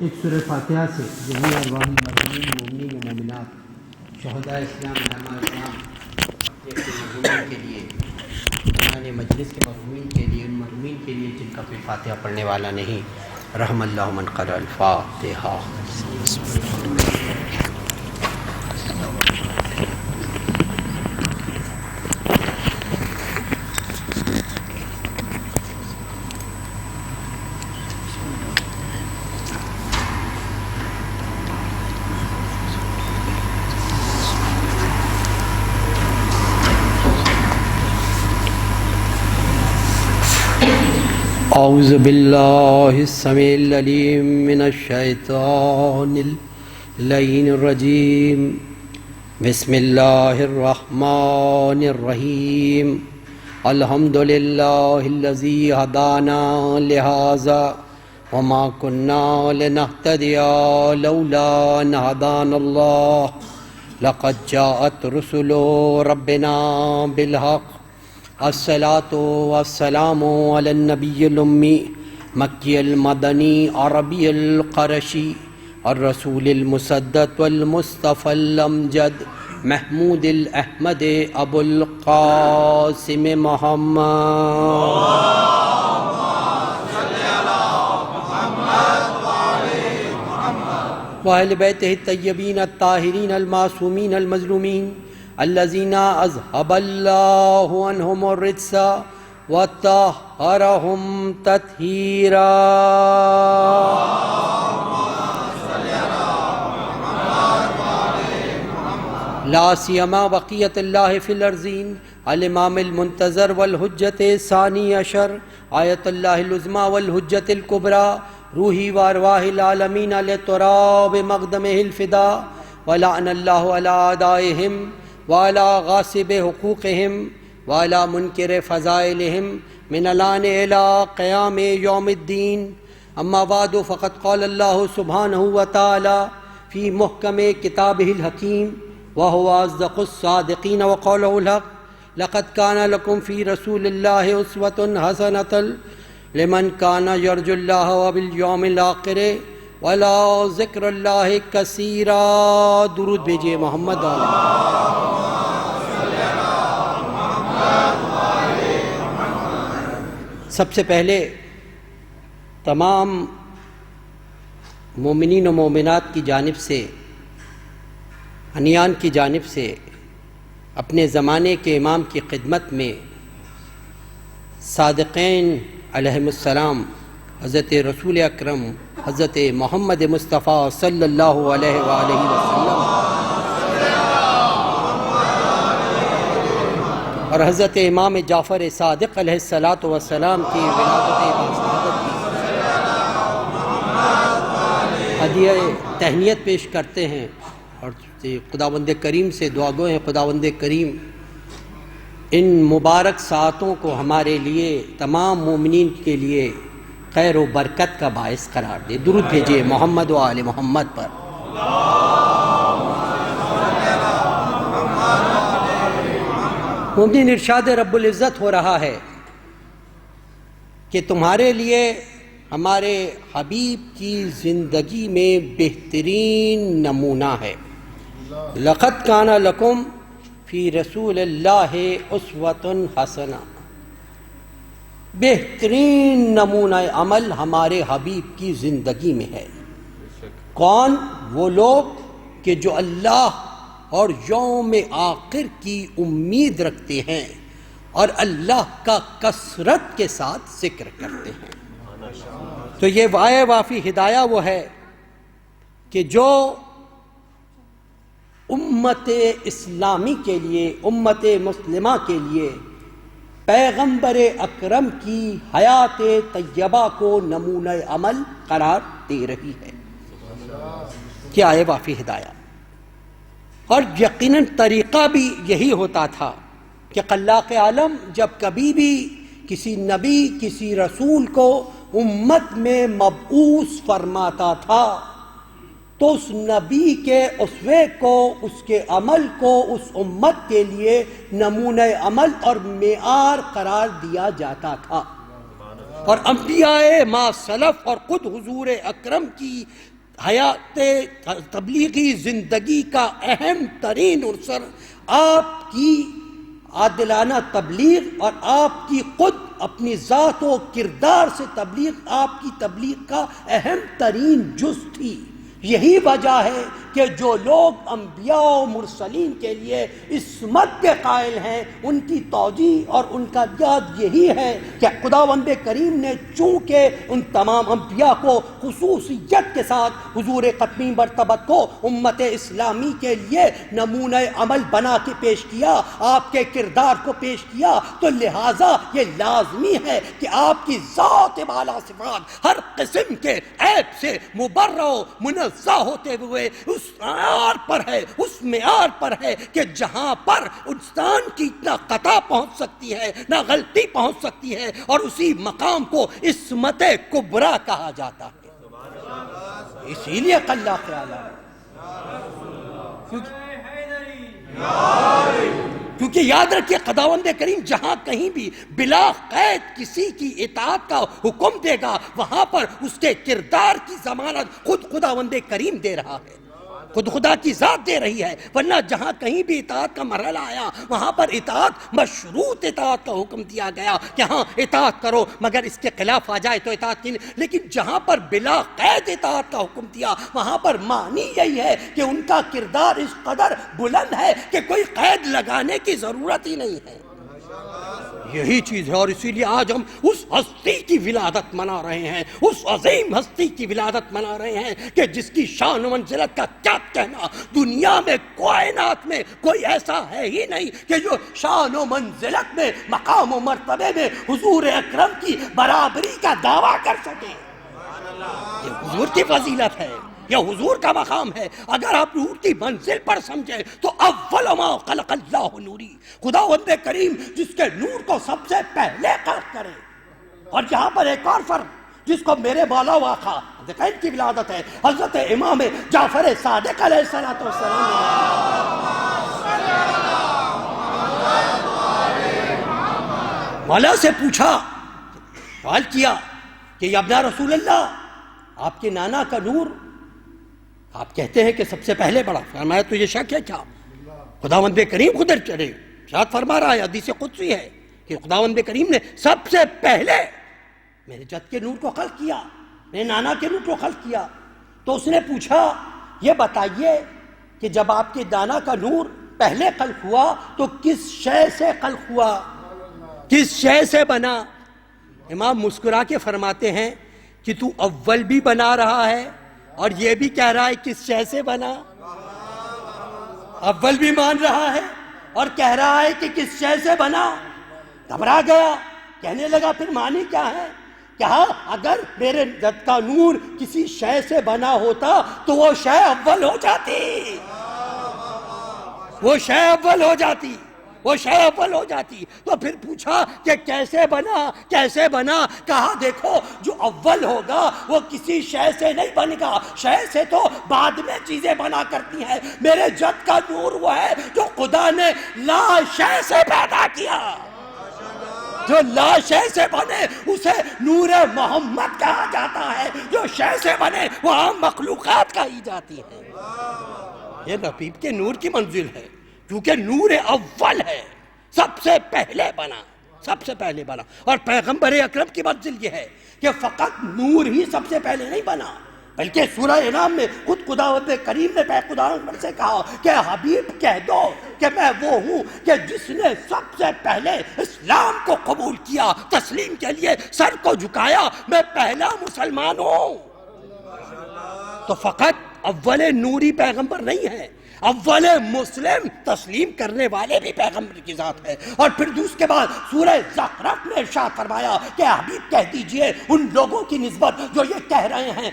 ایک سورہ فاتحہ سے جمیع ارواح المرحومین مومنین و مومنات شہداء اسلام علماء اسلام کے مرحومین کے لیے، یعنی مجلس کے مرحومین کے لیے، ان مرحومین کے لیے جن کا کوئی فاتحہ پڑھنے والا نہیں، رحم اللہ من قرأ الفاتحہ۔ اعوذ باللہ السمیع العلیم من الشیطان اللعین الرجیم، بسم اللہ الرحمن الرحیم، الحمد للہ الذی ہدانا لہذا وما کننا لنہتدی لولا ان ہدانا اللہ لقد جاءت رسل ربنا بالحق۔ الصلاۃ والسلام علی النبی الامی مکی المدنی عربی القرشی الرسول المسدد والمصطفى الامجد محمود الاحمد ابو القاسم محمد وأہل بیتہ الطیبین الطاہرین المعصومین المظلومین الذین اذہب اللہ عنہم الرجس وطہرہم تطہیرا۔ لا سیما بقیت اللہ فی الارضین الامام المنتظر والحجت ثانی عشر آیت اللہ العظمی والحجت الکبریٰ روحی وارواح العالمین لتراب مقدمہ الفدا، ولعن اللہ علی اعدائہم وعلى غاصب حقوقهم وعلى منکر فضائلهم من الآن إلى قیام یوم الدین۔ اما بعد فقد قال اللہ سبحانہ وتعالی فی محکم کتابہ الحکیم وهو اصدق الصادقین وقوله الحق، لقد كان لكم في رسول الله أسوة حسنة لمن كان يرجو الله وباليوم الآخر ولا ذکر اللہ کثیرا۔ درود بھیجیے محمد علیہ۔ سب سے پہلے تمام مومنین و مومنات کی جانب سے، انیان کی جانب سے، اپنے زمانے کے امام کی خدمت میں صادقین علیہم السلام حضرت رسول اکرم حضرت محمد مصطفیٰ صلی اللہ علیہ وآلہ وسلم اور حضرت امام جعفر صادق علیہ السلام کی ولادت باسعادت کی ہدیہ تہنیت پیش کرتے ہیں، اور خداوند کریم سے دعا گو ہیں خداوند کریم ان مبارک ساعتوں کو ہمارے لیے، تمام مومنین کے لیے خیر و برکت کا باعث قرار دے۔ درود بھیجیے محمد و آل محمد پر۔ مومنین، ارشاد رب العزت ہو رہا ہے کہ تمہارے لیے ہمارے حبیب کی زندگی میں بہترین نمونہ ہے۔ لقد کان لکم فی رسول اللہ اسوۃ حسنہ، بہترین نمونہ عمل ہمارے حبیب کی زندگی میں ہے۔ کون؟ وہ لوگ کہ جو اللہ اور یوم آخر کی امید رکھتے ہیں اور اللہ کا کثرت کے ساتھ ذکر کرتے ہیں۔ تو یہ وائے وافی ہدایہ وہ ہے کہ جو امت اسلامی کے لیے، امت مسلمہ کے لیے پیغمبر اکرم کی حیات طیبہ کو نمونہ عمل قرار دے رہی ہے۔ کیا ہے وافی ہدایہ؟ اور یقیناً طریقہ بھی یہی ہوتا تھا کہ خلاق عالم جب کبھی بھی کسی نبی، کسی رسول کو امت میں مبعوث فرماتا تھا تو اس نبی کے اسوے کو، اس کے عمل کو اس امت کے لیے نمونہ عمل اور معیار قرار دیا جاتا تھا۔ اور انبیاء ما سلف اور خود حضور اکرم کی حیات تبلیغی زندگی کا اہم ترین عنصر آپ کی عادلانہ تبلیغ اور آپ کی خود اپنی ذات و کردار سے تبلیغ آپ کی تبلیغ کا اہم ترین جز تھی۔ یہی وجہ ہے کہ جو لوگ انبیاء و مرسلین کے لیے عصمت کے قائل ہیں، ان کی توجیہ اور ان کا یاد یہی ہے کہ خداوند کریم نے چونکہ ان تمام انبیاء کو خصوصیت کے ساتھ حضور ختمی مرتبت کو امت اسلامی کے لیے نمونہ عمل بنا کے پیش کیا، آپ کے کردار کو پیش کیا، تو لہٰذا یہ لازمی ہے کہ آپ کی ذات بالا صفات ہر قسم کے عیب سے مبرہ و منزہ ہوتے ہوئے اس معیار پر ہے، اس معیار پر ہے کہ جہاں پر انسان کی نہ خطا پہنچ سکتی ہے نہ غلطی پہنچ سکتی ہے، اور اسی مقام کو عصمت کبریٰ کہا جاتا ہے۔ اسی لیے قلہ خیال ہے، کیونکہ یاد رکھیے خداوند کریم جہاں کہیں بھی بلا قید کسی کی اطاعت کا حکم دے گا، وہاں پر اس کے کردار کی ضمانت خود خداوند کریم دے رہا ہے، خود خدا کی ذات دے رہی ہے۔ ورنہ جہاں کہیں بھی اطاعت کا مرحلہ آیا، وہاں پر اطاعت مشروط اطاعت کا حکم دیا گیا کہ ہاں اطاعت کرو، مگر اس کے خلاف آ جائے تو اطاعت کی نہیں۔ لیکن جہاں پر بلا قید اطاعت کا حکم دیا، وہاں پر معنی یہی ہے کہ ان کا کردار اس قدر بلند ہے کہ کوئی قید لگانے کی ضرورت ہی نہیں ہے۔ یہی چیز ہے، اور اسی لیے آج ہم اس ہستی کی ولادت منا رہے ہیں، اس عظیم ہستی کی ولادت منا رہے ہیں کہ جس کی شان و منزلت کا کیا کہنا، دنیا میں کائنات میں کوئی ایسا ہے ہی نہیں کہ جو شان و منزلت میں مقام و مرتبے میں حضور اکرم کی برابری کا دعویٰ کر سکے۔ یہ حضور کی فضیلت ہے، یہ حضور کا مقام ہے۔ اگر آپ نور کی منزل پر سمجھیں تو اول ما خلق اللہ نوری، خداوند کریم جس کے نور کو سب سے پہلے خلق کرے۔ اور یہاں پر ایک اور فرق جس کو میرے مولا و آقا حضرت کی ولادت ہے، حضرت امام جعفر صادق علیہ السلام مولا سے پوچھا، سوال کیا کہ یا ابن رسول اللہ، آپ کے نانا کا نور آپ کہتے ہیں کہ سب سے پہلے بڑا، فرمایا تو یہ شک ہے کیا؟ خداوند کریم خود ارشاد فرما رہا ہے، حدیث قدسی ہے کہ خداوند کریم نے سب سے پہلے میرے جد کے نور کو خلق کیا، میرے نانا کے نور کو خلق کیا۔ تو اس نے پوچھا یہ بتائیے کہ جب آپ کے نانا کا نور پہلے خلق ہوا تو کس شے سے خلق ہوا، کس شے سے بنا؟ امام مسکرا کے فرماتے ہیں کہ تو اول بھی بنا رہا ہے اور یہ بھی کہہ رہا ہے کس شے سے بنا، اول بھی مان رہا ہے اور کہہ رہا ہے کہ کس شے سے بنا۔ گھبرا گیا، کہنے لگا پھر معنی کیا ہے؟ کہا اگر میرے جد کا نور کسی شے سے بنا ہوتا تو وہ شے اول ہو جاتی، وہ شے اول ہو جاتی، وہ شے اول ہو جاتی۔ تو پھر پوچھا کہ کیسے بنا، کیسے بنا؟ کہا دیکھو جو اول ہوگا وہ کسی شے سے نہیں بنے گا، شے سے تو بعد میں چیزیں بنا کرتی ہیں۔ میرے جد کا نور وہ ہے جو خدا نے لا شے سے پیدا کیا، جو لا شے سے بنے اسے نور محمد کہا جاتا ہے، جو شے سے بنے وہ عام مخلوقات کہی جاتی ہے۔ یہ نبی کے نور کی منزل ہے، کیونکہ نور اول ہے، سب سے پہلے بنا، سب سے پہلے بنا۔ اور پیغمبر اکرم کی منزل یہ ہے کہ فقط نور ہی سب سے پہلے نہیں بنا، بلکہ سورہ انعام میں خود خداوند کریم نے پیغمبر سے کہا کہ حبیب کہہ دو کہ میں وہ ہوں کہ جس نے سب سے پہلے اسلام کو قبول کیا، تسلیم کے لیے سر کو جھکایا، میں پہلا مسلمان ہوں۔ تو فقط اول نوری پیغمبر نہیں ہے، اول مسلم تسلیم کرنے والے بھی پیغمبر کی ذات ہے۔ اور پھر اس کے بعد سورہ زخرف میں ارشاد فرمایا کہ حبیب کہہ دیجئے ان لوگوں کی نسبت جو یہ کہہ رہے ہیں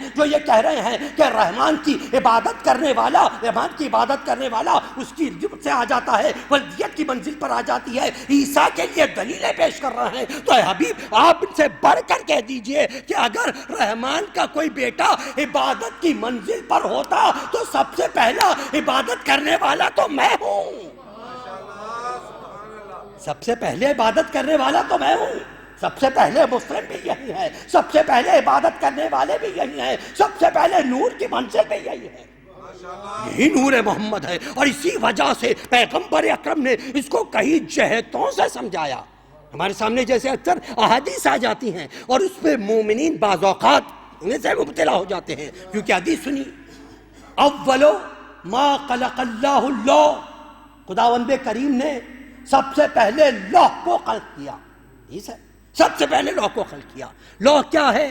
کہ رحمان کی عبادت کرنے والا، رحمان کی عبادت کرنے والا اس کی جب سے آ جاتا ہے، ولدیت کی منزل پر آ جاتی ہے، عیسیٰ کے لیے دلیلیں پیش کر رہے ہیں۔ تو اے حبیب آپ ان سے بڑھ کر کہہ دیجئے کہ اگر رحمان کا کوئی بیٹا عبادت کی منزل پر ہوتا تو سب سے پہلا عبادت کرنے والا تو میں ہوں، سب سے پہلے عبادت کرنے والا تو میں ہوں۔ سب سے پہلے مسلم بھی یہی ہے، سب سے پہلے عبادت کرنے والے بھی یہی ہیں، سب سے پہلے نور کی منزل بھی یہی ہے، یہی نور محمد ہے۔ اور اسی وجہ سے پیغمبر اکرم نے اس کو کئی جہتوں سے سمجھایا۔ ہمارے سامنے جیسے اکثر احادیث آ جاتی ہیں اور اس پہ مومنین بعض اوقات ان سے مبتلا ہو جاتے ہیں، کیونکہ حدیث سنی، اولو ما خلق اللہ اللوح، خداوند کریم نے سب سے پہلے لوح کو خلق کیا، ٹھیک ہے، سب سے پہلے لوح کو خلق کیا۔ لوح کیا ہے؟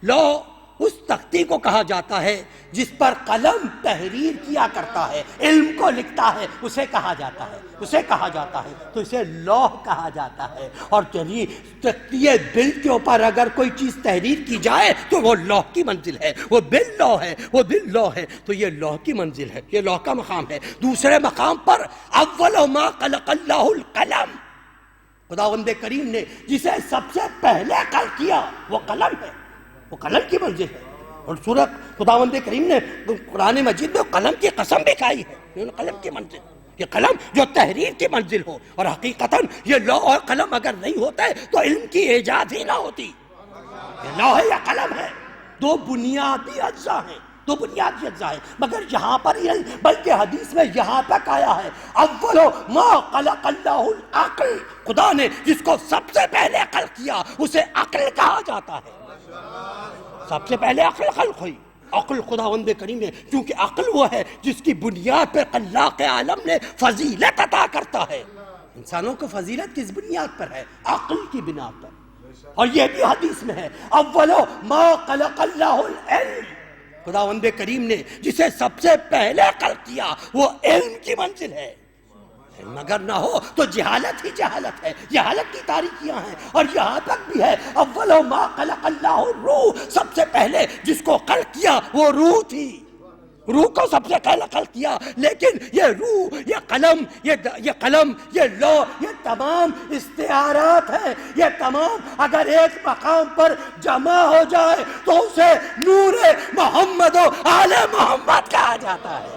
لوح اس تختی کو کہا جاتا ہے جس پر قلم تحریر کیا کرتا ہے، علم کو لکھتا ہے، اسے کہا جاتا ہے، اسے کہا جاتا ہے، تو اسے لوح کہا جاتا ہے۔ اور تختی بل کے اوپر اگر کوئی چیز تحریر کی جائے تو وہ لوح کی منزل ہے، وہ بل لوح ہے، وہ بل لوح ہے، تو یہ لوح کی منزل ہے، یہ لوح کا مقام ہے۔ دوسرے مقام پر اول ما خلق اللہ القلم، خداوند کریم نے جسے سب سے پہلے خلق کیا وہ قلم ہے، وہ قلم کی منزل ہے۔ اور سورت خداوند کریم نے قرآن مجید میں قلم کی قسم بھی کھائی ہے، قلم کی منزل، یہ قلم جو تحریر کی منزل ہو۔ اور حقیقتاً یہ لوح اور قلم اگر نہیں ہوتا ہے تو علم کی ایجاد ہی نہ ہوتی۔ یہ لوح ہے یا قلم ہے، دو بنیادی اجزاء ہیں، دو بنیادی اجزاء ہیں، مگر یہاں پر ہی نہیں بلکہ حدیث میں یہاں تک آیا ہے اول ما خلق اللہ العقل، خدا نے جس کو سب سے پہلے خلق کیا اسے عقل کہا جاتا ہے۔ سب سے پہلے عقل خلق ہوئی، عقل خداوند کریم نے، کیونکہ عقل وہ ہے جس کی بنیاد پر خلاق عالم نے فضیلت عطا کرتا ہے۔ انسانوں کو فضیلت کس بنیاد پر ہے؟ عقل کی بنیاد پر۔ اور یہ بھی حدیث میں ہے اول ما خلق اللہ العلم، خداوند کریم نے جسے سب سے پہلے خلق کیا وہ علم کی منزل ہے۔ علم اگر نہ ہو تو جہالت ہی جہالت ہے، جہالت کی تاریکیاں ہیں۔ اور یہاں تک بھی ہے اول ما خلق اللہ الروح، سب سے پہلے جس کو خلق کیا وہ روح تھی، روح کو سب سے پہلے خلق کیا۔ لیکن یہ روح، یہ قلم، یہ لوح، یہ تمام استعارات ہیں، یہ تمام اگر ایک مقام پر جمع ہو جائے تو اسے نور محمد و آل محمد کہا جاتا ہے۔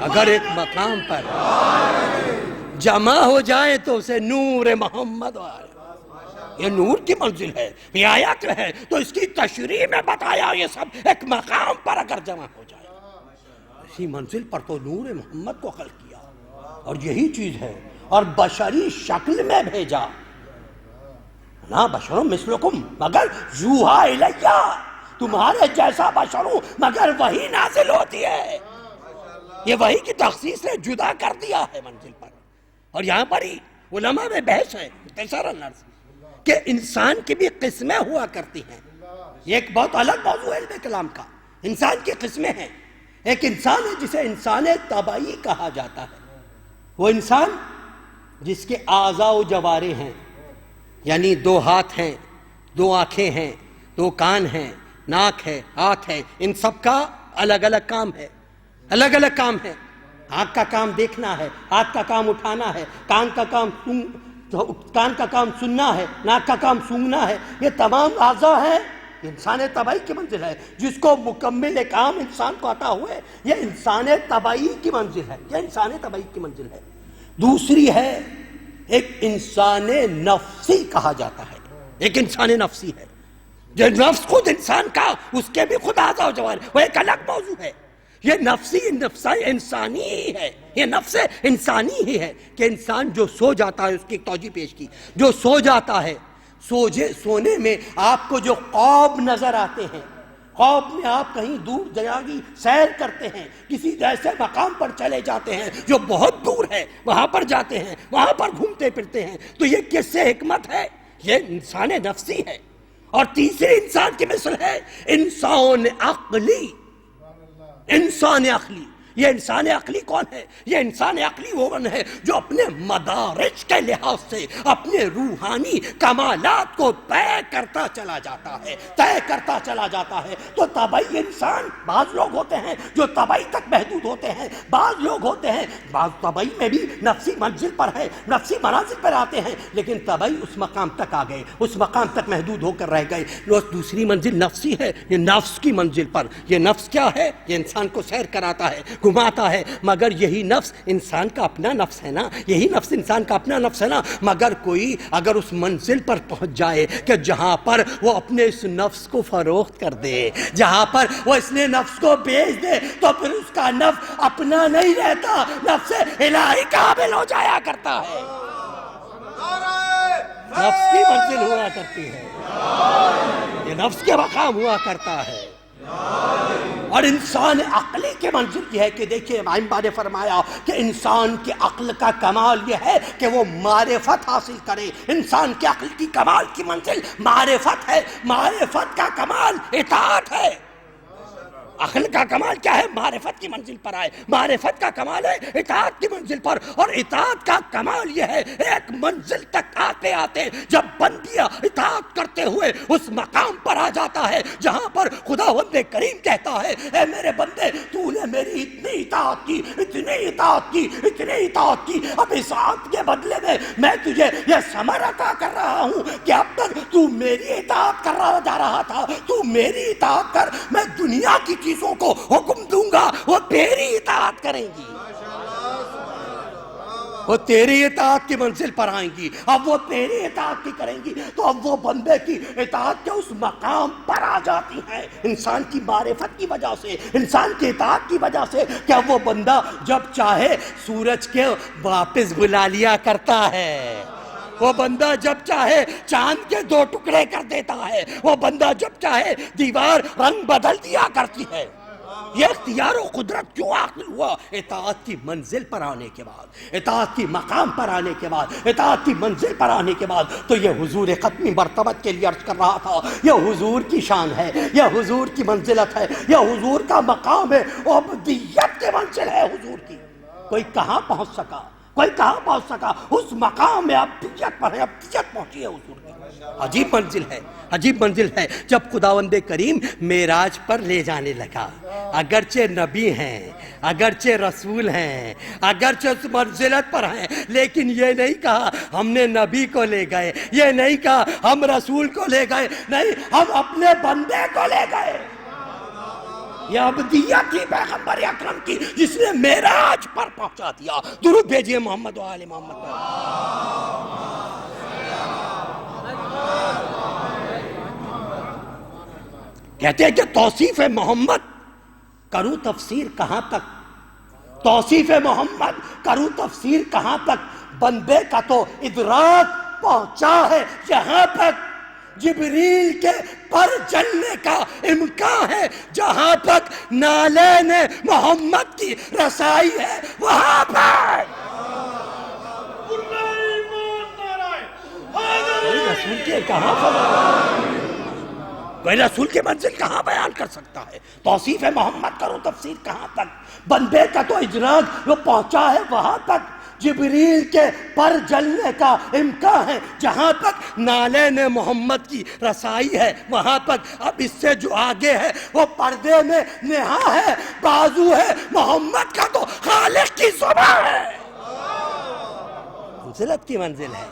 اگر ایک مقام پر جمع ہو جائے تو اسے نور محمد، یہ نور کی منزل ہے، یہ آیت ہے تو اس کی تشریح میں بتایا یہ سب ایک مقام پر اگر جمع ہو جائے، اسی منزل پر تو نور محمد کو خلق کیا۔ اور یہی چیز ہے، اور بشری شکل میں بھیجا، نا بشر مثلکم مگر یوحا الیہ، تمہارے جیسا بشر ہوں مگر وہی نازل ہوتی ہے۔ یہ وہی کی تخصیص نے جدا کر دیا ہے منزل پر۔ اور یہاں پر ہی علماء میں بحث ہے کہ انسان کی بھی قسمیں ہوا کرتی ہیں، یہ ایک بہت الگ موضوع ہے علم کلام کا۔ انسان کی قسمیں ہیں، ایک انسان ہے جسے انسان طبعی کہا جاتا ہے، وہ انسان جس کے اعضاء و جوارح ہیں، یعنی دو ہاتھ ہیں، دو آنکھیں ہیں، دو کان ہیں، ناک ہے، ہاتھ ہے، ان سب کا الگ الگ کام ہے، الگ الگ کام ہے۔ آنکھ کا کام دیکھنا ہے، ہاتھ کا کام اٹھانا ہے، کان کا کام سننا ہے، ناک کا کام سونگنا ہے، یہ تمام اعضاء ہیں۔ انسان طبعی کی منزل ہے، جس کو مکمل کام انسان کو عطا ہوئے، یہ انسان طبعی کی منزل ہے، یہ انسان طبعی کی منزل ہے۔ دوسری ہے ایک انسان نفسی کہا جاتا ہے، ایک انسان نفسی ہے جو نفس خود انسان کا، اس کے بھی خود اعضاء و جوارح، وہ ایک الگ موضوع ہے۔ یہ نفس انسانی ہی ہے، یہ نفس انسانی ہی ہے کہ انسان جو سو جاتا ہے، اس کی ایک توجہ پیش کی، جو سو جاتا ہے، سونے میں آپ کو جو خواب نظر آتے ہیں، خواب میں آپ کہیں دور جگہ سیر کرتے ہیں، کسی ایسے مقام پر چلے جاتے ہیں جو بہت دور ہے، وہاں پر جاتے ہیں، وہاں پر گھومتے پھرتے ہیں، تو یہ کس سے حکمت ہے؟ یہ انسان نفسی ہے۔ اور تیسرے انسان کی مثل ہے انسان عقلی، انسان عقلی یہ انسان عقلی کون ہے؟ یہ انسان عقلی وہ ہے جو اپنے مدارج کے لحاظ سے اپنے روحانی کمالات کو طے کرتا چلا جاتا ہے تو طبعی انسان، بعض لوگ ہوتے ہیں جو طبعی تک محدود ہوتے ہیں، بعض لوگ ہوتے ہیں بعض طبعی میں بھی نفسی منزل پر ہے، نفسی منازل پر آتے ہیں، لیکن طبعی اس مقام تک آ گئے، اس مقام تک محدود ہو کر رہ گئے۔ دوسری منزل نفسی ہے، یہ نفس کی منزل پر، یہ نفس کیا ہے؟ یہ انسان کو سیر کراتا ہے، گھماتا ہے، مگر یہی نفس انسان کا اپنا نفس ہے نا، یہی نفس انسان کا اپنا نفس ہے نا، مگر کوئی اگر اس منزل پر پہنچ جائے کہ جہاں پر وہ اپنے اس نفس کو فروخت کر دے، جہاں پر وہ اس نے نفس کو بیچ دے، تو پھر اس کا نفس اپنا نہیں رہتا، نفس الہی کا حامل ہو جایا کرتا ہے، نفس کی منزل ہوا کرتی ہے، یہ نفس کے مقام ہوا کرتا ہے۔ اور انسان عقلی کی منزل یہ ہے کہ دیکھیے ائمہ نے فرمایا کہ انسان کی عقل کا کمال یہ ہے کہ وہ معرفت حاصل کرے، انسان کی عقل کی کمال کی منزل معرفت ہے، معرفت کا کمال اطاعت ہے۔ عقل کا کمال کیا ہے؟ معرفت کی منزل پر آئے، معرفت کا کمال ہے اطاعت کی منزل پر، اور اطاعت کا کمال یہ ہے ایک منزل تک آتے آتے جب بندیا اطاعت کرتے ہوئے اس مقام پر آ جاتا ہے جہاں پر خداوند کریم کہتا ہے اے میرے بندے تو نے میری اتنی اطاعت کی، اتنی اطاعت کی، اتنی اطاعت کی، اب اطاعت کے بدلے میں تجھے یہ ثمر عطا کر رہا ہوں کہ اب تک تو میری اطاعت کر رہا جا رہا تھا، تو میری اطاعت کر، میں دنیا کی چیزوں کو حکم دوں گا وہ تیری اطاعت کریں گی، وہ تیری اطاعت کی منزل پر آئیں گی، اب وہ تیری اطاعت کی کریں گی، تو اب وہ بندے کی اطاعت کے اس مقام پر آ جاتی ہے انسان کی معرفت کی وجہ سے، انسان کی اطاعت کی وجہ سے، کہ اب وہ بندہ جب چاہے سورج کے واپس بلا لیا کرتا ہے، وہ بندہ جب چاہے چاند کے 2 ٹکڑے کر دیتا ہے، وہ بندہ جب چاہے دیوار رنگ بدل دیا کرتی ہے۔ یہ اختیار و قدرت کیوں حاصل ہوا؟ اطاعت کی منزل پر آنے کے بعد، اطاعت کی مقام پر آنے کے بعد، اطاعت کی منزل پر آنے کے بعد۔ تو یہ حضور ختمی مرتبت کے لیے عرض کر رہا تھا، یہ حضور کی شان ہے، یہ حضور کی منزلت ہے، یہ حضور کا مقام ہے، عبودیت کی منزل ہے حضور کی۔ کوئی کہاں پہنچ سکا، کوئی کہاں پہنچ سکا، اس مقام میں عبودیت پر ہے، عبودیت پہنچی ہے حضور کی۔ عجیب منزل ہے، عجیب منزل ہے۔ جب خداوند کریم معراج پر لے جانے لگا، اگرچہ نبی ہیں، اگرچہ رسول ہیں، اگرچہ اس منزلت پر ہیں، لیکن یہ نہیں کہا ہم نے نبی کو لے گئے، یہ نہیں کہا ہم رسول کو لے گئے، نہیں، ہم اپنے بندے کو لے گئے۔ یہ عبدیت تھی پیغمبر اکرم کی جس نے معراج پر پہنچا دیا۔ درود بھیجئے محمد و آل محمد پر۔ کہتے ہیں کہ توصیف محمد کروں تفسیر کہاں تک، توصیف محمد کروں تفسیر کہاں تک، بندے کا تو ادراک پہنچا ہے یہاں تک، جبریل کے پر جلنے کا امکان ہے جہاں تک نالین محمد کی رسائی ہے وہاں پر۔ رسول کے کہاں پر کوئی رسول کی منزل کہاں بیان کر سکتا ہے؟ توصیف محمد کرو تفسیر کہاں تک، بندے کا تو ادراک وہ پہنچا ہے وہاں تک، جبریل کے پر جلنے کا امکان ہے جہاں تک نالین محمد کی رسائی ہے وہاں تک۔ اب اس سے جو آگے ہے وہ پردے میں نہا ہے، بازو ہے محمد کا تو خالق کی زبان ہے، منزلت کی منزل ہے،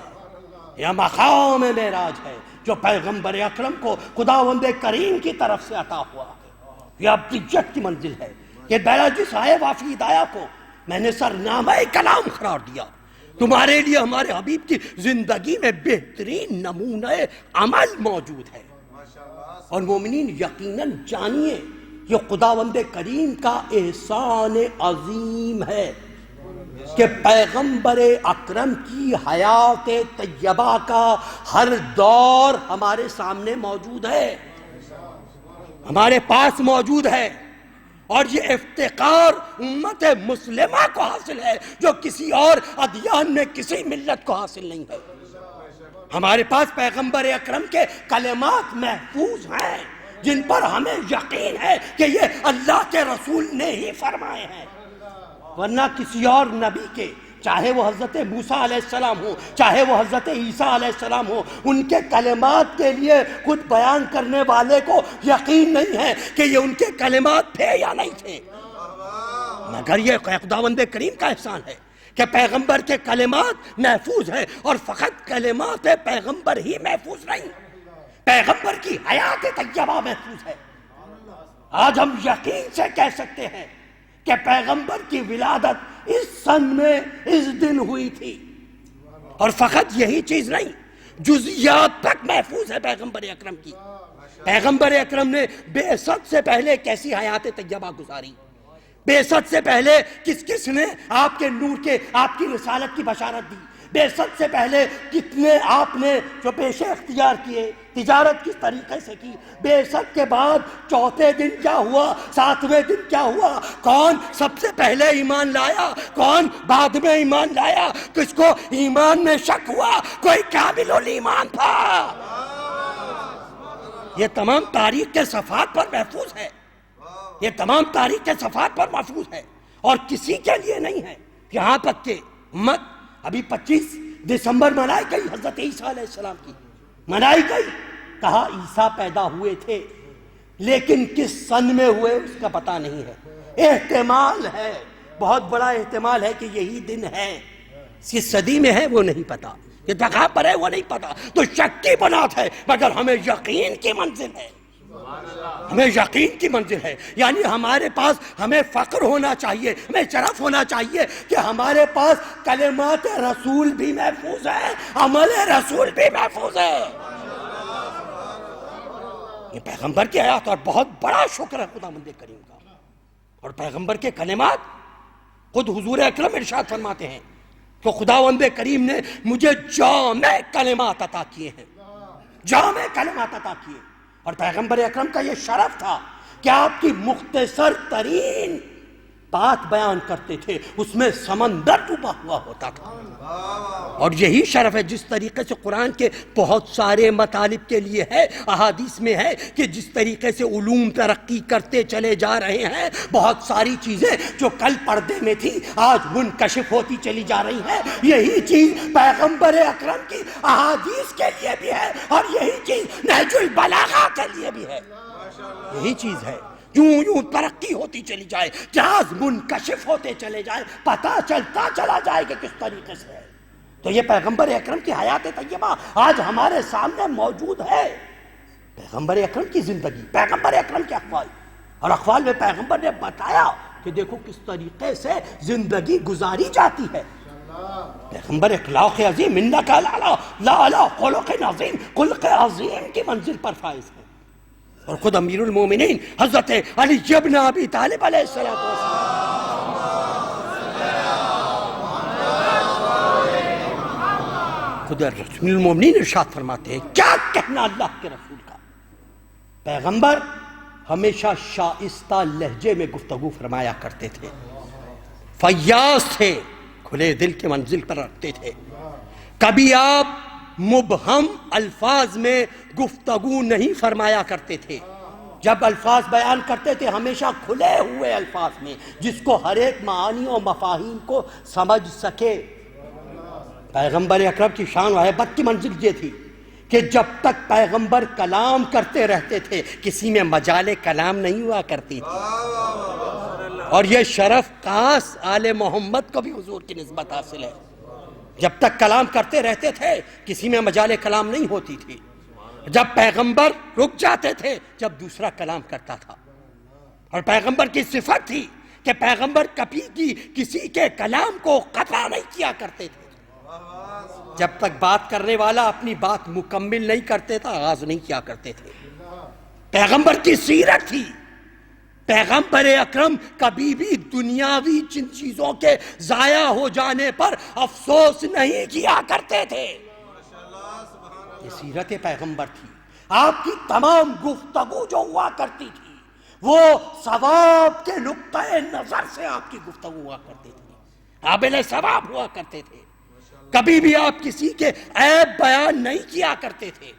یہ مقام معراج ہے جو پیغمبر اکرم کو خداوند کریم کی طرف سے عطا ہوا ہے۔ یہ عبدیت کی منزل ہے۔ یہ بیراجی صاحب وافی ہدایہ کو میں نے سرنامہ کلام قرار دیا، تمہارے لیے ہمارے حبیب کی زندگی میں بہترین نمونہ عمل موجود ہے، اور مومنین یقیناً جانیے یہ خداوند کریم کا احسان عظیم ہے کہ پیغمبر اکرم کی حیات طیبہ کا ہر دور ہمارے سامنے موجود ہے، ہمارے پاس موجود ہے، اور یہ افتخار امت مسلمہ کو حاصل ہے جو کسی اور ادیان میں کسی ملت کو حاصل نہیں ہے۔ ہمارے پاس پیغمبر اکرم کے کلمات محفوظ ہیں جن پر ہمیں یقین ہے کہ یہ اللہ کے رسول نے ہی فرمائے ہیں۔ ورنہ کسی اور نبی کے، چاہے وہ حضرت موسیٰ علیہ السلام ہو، چاہے وہ حضرت عیسیٰ علیہ السلام ہو، ان کے کلمات کے لیے خود بیان کرنے والے کو یقین نہیں ہے کہ یہ ان کے کلمات تھے یا نہیں تھے، مگر یہ خداوند کریم کا احسان ہے کہ پیغمبر کے کلمات محفوظ ہیں، اور فقط کلمات پیغمبر ہی محفوظ نہیں، پیغمبر کی حیات طیبہ محفوظ ہے۔ آج ہم یقین سے کہہ سکتے ہیں کہ پیغمبر کی ولادت اس سن میں اس دن ہوئی تھی، اور فقط یہی چیز نہیں، جزئیات تک محفوظ ہے پیغمبر اکرم کی۔ پیغمبر اکرم نے بعثت سے پہلے کیسی حیات طیبہ گزاری، بعثت سے پہلے کس کس نے آپ کے نور کے، آپ کی رسالت کی بشارت دی، بعثت سے پہلے کتنے آپ نے جو پیشے اختیار کیے، تجارت کس طریقے سے کی، بعثت کے بعد چوتھے دن کیا ہوا، ساتویں دن کیا ہوا، کون سب سے پہلے ایمان لایا، کون بعد میں ایمان لایا، کس کو ایمان میں شک ہوا، کوئی کامل الایمان تھا۔ یہ تمام تاریخ کے صفحات پر محفوظ ہے، یہ تمام تاریخ کے صفحات پر محفوظ ہے، اور کسی کے لیے نہیں ہے۔ یہاں تک کہ امت ابھی 25 دسمبر منائی گئی حضرت عیسیٰ علیہ السلام کی، منائی گئی، کہا عیسیٰ پیدا ہوئے تھے، لیکن کس سن میں ہوئے اس کا پتہ نہیں ہے۔ احتمال ہے، بہت بڑا احتمال ہے کہ یہی دن ہے، کس صدی میں ہے وہ نہیں پتا، یہ جگہ پر ہے وہ نہیں پتا، تو شک کی بنیاد ہے، مگر ہمیں یقین کی منزل ہے، ہمیں یقین کی منزل ہے۔ یعنی ہمارے پاس، ہمیں فخر ہونا چاہیے، ہمیں شرف ہونا چاہیے کہ ہمارے پاس کلمات رسول بھی محفوظ ہے، عمل رسول بھی محفوظ ہے۔ یہ پیغمبر کی آیات، اور بہت بڑا شکر ہے خداوند کریم کا، اور پیغمبر کے کلمات خود حضور اکرم ارشاد فرماتے ہیں کہ خداوند کریم نے مجھے جامع کلمات عطا کیے ہیں، جامع کلمات عطا کیے، اور پیغمبر اکرم کا یہ شرف تھا کہ آپ کی مختصر ترین بات بیان کرتے تھے، اس میں سمندر ڈوبا ہوا ہوتا تھا۔ اور یہی شرف ہے جس طریقے سے قرآن کے بہت سارے مطالب کے لیے ہے، احادیث میں ہے کہ جس طریقے سے علوم ترقی کرتے چلے جا رہے ہیں، بہت ساری چیزیں جو کل پردے میں تھی آج منکشف ہوتی چلی جا رہی ہیں، یہی چیز پیغمبر اکرم کی احادیث کے لیے بھی ہے، اور یہی چیز نہج البلاغہ کے لیے بھی ہے، یہی چیز ہے۔ یوں یوں ترقی ہوتی چلی جائے، جہاز منکشف ہوتے چلے جائے، پتہ چلتا چلا جائے کہ کس طریقے سے ہے۔ تو یہ پیغمبر اکرم کی حیات طیبہ آج ہمارے سامنے موجود ہے، پیغمبر اکرم کی زندگی، پیغمبر اکرم کے اقوال، اور اقوال میں پیغمبر نے بتایا کہ دیکھو کس طریقے سے زندگی گزاری جاتی ہے۔ پیغمبر اخلاق عظیم، انک لعلی خلق عظیم، خلق عظیم کی منزل پر فائز ہے، اور خود امیر المومنین حضرت علی ابن ابی طالب علیہ السلام خود امیر المومنین ارشاد فرماتے ہیں، کیا کہنا اللہ کے رسول کا، پیغمبر ہمیشہ شائستہ لہجے میں گفتگو فرمایا کرتے تھے، فیاض تھے، کھلے دل کے منزل پر رکھتے تھے، کبھی آپ مبہم الفاظ میں گفتگو نہیں فرمایا کرتے تھے، جب الفاظ بیان کرتے تھے ہمیشہ کھلے ہوئے الفاظ میں، جس کو ہر ایک معانی و مفاہیم کو سمجھ سکے۔ پیغمبر اکرم کی شان و ہیبت کی منزل یہ تھی کہ جب تک پیغمبر کلام کرتے رہتے تھے کسی میں مجال کلام نہیں ہوا کرتی تھی، اور یہ شرف خاص آل محمد کو بھی حضور کی نسبت حاصل ہے، جب تک کلام کرتے رہتے تھے کسی میں مجال کلام نہیں ہوتی تھی، جب پیغمبر رک جاتے تھے جب دوسرا کلام کرتا تھا، اور پیغمبر کی صفت تھی کہ پیغمبر کبھی کسی کے کلام کو قطع نہیں کیا کرتے تھے، جب تک بات کرنے والا اپنی بات مکمل نہیں کرتے تھا آغاز نہیں کیا کرتے تھے۔ پیغمبر کی سیرت تھی، پیغمبر اکرم کبھی بھی دنیاوی جن چیزوں کے ضائع ہو جانے پر افسوس نہیں کیا کرتے تھے، یہ سیرت پیغمبر تھی۔ آپ کی تمام گفتگو جو ہوا کرتی تھی وہ ثواب کے نقطۂ نظر سے آپ کی گفتگو ہوا کرتی تھی، قابل ثواب ہوا کرتے تھے، کبھی بھی آپ کسی کے عیب بیان نہیں کیا کرتے تھے،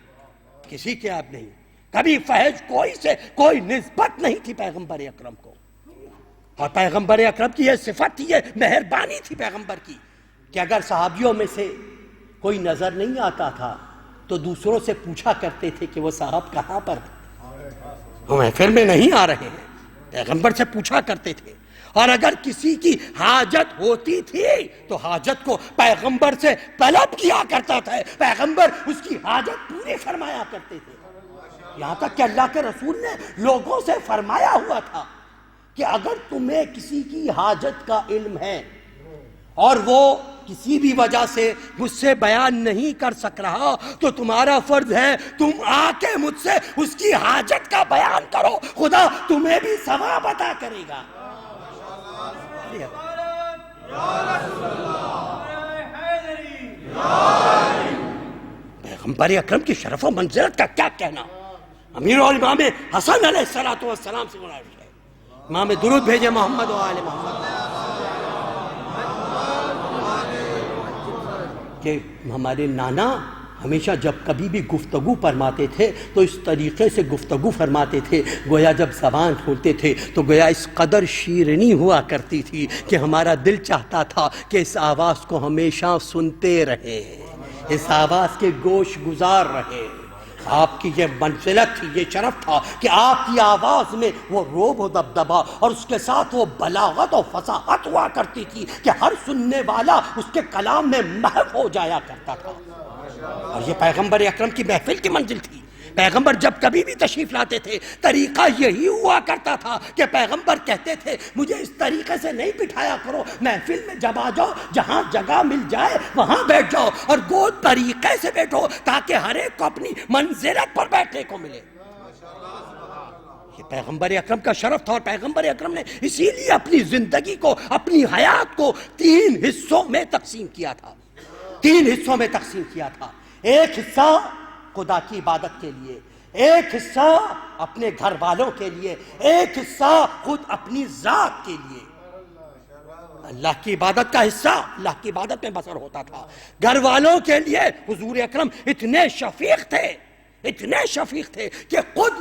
کسی کے عیب نہیں، کبھی فحش کوئی سے کوئی نسبت نہیں تھی پیغمبر اکرم کو، اور پیغمبر اکرم کی یہ صفت تھی، یہ مہربانی تھی پیغمبر کی کہ اگر صحابیوں میں سے کوئی نظر نہیں آتا تھا تو دوسروں سے پوچھا کرتے تھے کہ وہ صاحب کہاں پر وہ محفل میں نہیں آ رہے ہیں، پیغمبر سے پوچھا کرتے تھے۔ اور اگر کسی کی حاجت ہوتی تھی تو حاجت کو پیغمبر سے طلب کیا کرتا تھا، پیغمبر اس کی حاجت پوری فرمایا کرتے تھے۔ یہاں تک کہ اللہ کے رسول نے لوگوں سے فرمایا ہوا تھا کہ اگر تمہیں کسی کی حاجت کا علم ہے اور وہ کسی بھی وجہ سے مجھ سے بیان نہیں کر سک رہا تو تمہارا فرض ہے تم آ کے مجھ سے اس کی حاجت کا بیان کرو، خدا تمہیں بھی ثواب عطا کرے گا۔ پیغمبر اکرم کی شرف و منزلت کا کیا کہنا، امیر اور امام حسن علیہ السلام سے گزارش ہے، امام درود بھیجے محمد و آل محمد، کہ ہمارے نانا ہمیشہ جب کبھی بھی گفتگو فرماتے تھے تو اس طریقے سے گفتگو فرماتے تھے گویا جب زبان کھولتے تھے تو گویا اس قدر شیرینی ہوا کرتی تھی کہ ہمارا دل چاہتا تھا کہ اس آواز کو ہمیشہ سنتے رہے، اس آواز کے گوش گزار رہے۔ آپ کی یہ منزلت تھی، یہ شرف تھا کہ آپ کی آواز میں وہ روب و دبدبا اور اس کے ساتھ وہ بلاغت و فصاحت ہوا کرتی تھی کہ ہر سننے والا اس کے کلام میں محو ہو جایا کرتا تھا۔ اور یہ پیغمبر اکرم کی محفل کی منزل تھی۔ پیغمبر جب کبھی بھی تشریف لاتے تھے طریقہ یہی ہوا کرتا تھا کہ پیغمبر کہتے تھے مجھے اس طریقے سے نہیں بٹھایا کرو، محفل میں جب آ جاؤ جہاں جگہ مل جائے وہاں بیٹھ جاؤ اور گود طریقے سے بیٹھو تاکہ ہر ایک کو اپنی منزلت پر بیٹھنے کو ملے۔ یہ پیغمبر اکرم کا شرف تھا، اور پیغمبر اکرم نے اسی لیے اپنی زندگی کو، اپنی حیات کو 3 حصوں میں تقسیم کیا تھا، 3 حصوں میں تقسیم کیا تھا۔ ایک حصہ خدا کی عبادت کے لیے، ایک حصہ اپنے گھر والوں کے لیے، ایک حصہ خود اپنی ذات کے لیے۔ اللہ کی عبادت کا حصہ اللہ کی عبادت میں بسر ہوتا تھا۔ گھر والوں کے لیے حضور اکرم اتنے شفیق تھے کہ خود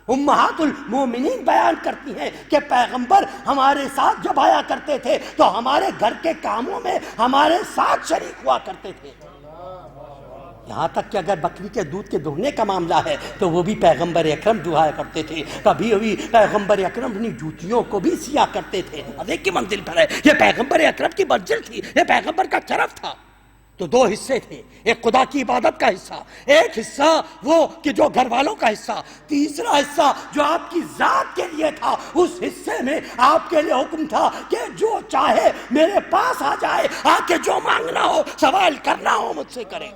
امہات المومنین بیان کرتی ہیں کہ پیغمبر ہمارے ساتھ جب آیا کرتے تھے تو ہمارے گھر کے کاموں میں ہمارے ساتھ شریک ہوا کرتے تھے، یہاں تک کہ اگر بکری کے دودھ کے دہنے کا معاملہ ہے تو وہ بھی پیغمبر اکرم دہایا کرتے تھے۔ کبھی پیغمبر اکرم اپنی جوتیوں کو بھی سیا کرتے تھے۔ ایک کی منزل پر ہے، یہ پیغمبر اکرم کی منزل تھی، یہ پیغمبر کا شرف تھا۔ تو 2 حصے تھے، ایک خدا کی عبادت کا حصہ، ایک حصہ وہ کہ جو گھر والوں کا حصہ، تیسرا حصہ جو آپ کی ذات کے لیے تھا۔ اس حصے میں آپ کے لیے حکم تھا کہ جو چاہے میرے پاس آ جائے، آ کے جو مانگنا ہو، سوال کرنا ہو مجھ سے کرے۔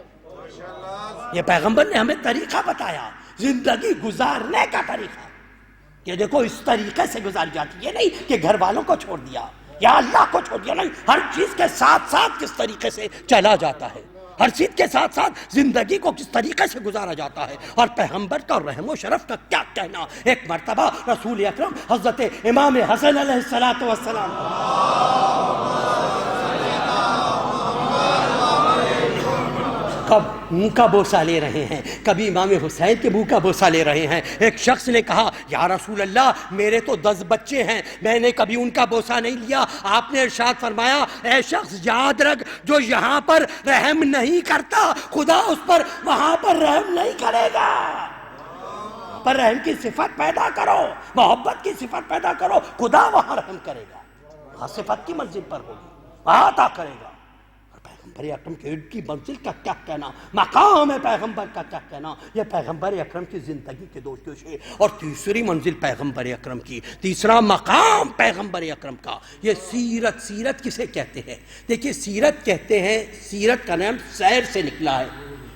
یہ پیغمبر نے ہمیں طریقہ بتایا، زندگی گزارنے کا طریقہ، کہ دیکھو اس طریقے سے گزاری جاتی ہے، یہ نہیں کہ گھر والوں کو چھوڑ دیا یا اللہ کو چھوڑ دیا، نہیں، ہر چیز کے ساتھ ساتھ کس طریقے سے چلا جاتا ہے، ہر چیز کے ساتھ ساتھ زندگی کو کس طریقے سے گزارا جاتا ہے۔ اور پیغمبر کا رحم و شرف کا کیا کہنا، ایک مرتبہ رسول اکرم حضرت امام حسن علیہ السلام کب منہ کا بوسہ لے رہے ہیں، کبھی امام حسین کے منہ کا بوسہ لے رہے ہیں۔ ایک شخص نے کہا یا رسول اللہ میرے تو 10 بچے ہیں، میں نے کبھی ان کا بوسہ نہیں لیا۔ آپ نے ارشاد فرمایا اے شخص یاد رکھ جو یہاں پر رحم نہیں کرتا خدا اس پر وہاں پر رحم نہیں کرے گا۔ پر رحم کی صفت پیدا کرو، محبت کی صفت پیدا کرو، خدا وہاں رحم کرے گا، وہاں صفت کی منزل پر ہوگی، وہاں عطا کرے گا۔ پیغمبر اکرم کی منزل کا کیا کہنا، مقام پیغمبر کا کیا کہنا، یہ پیغمبر اکرم کی زندگی کے 2 شعبے۔ اور تیسری منزل پیغمبر اکرم کی، تیسرا مقام پیغمبر اکرم کا، یہ سیرت۔ سیرت کسے کہتے ہیں؟ دیکھیے سیرت کہتے ہیں، سیرت کا نام سیر سے نکلا ہے،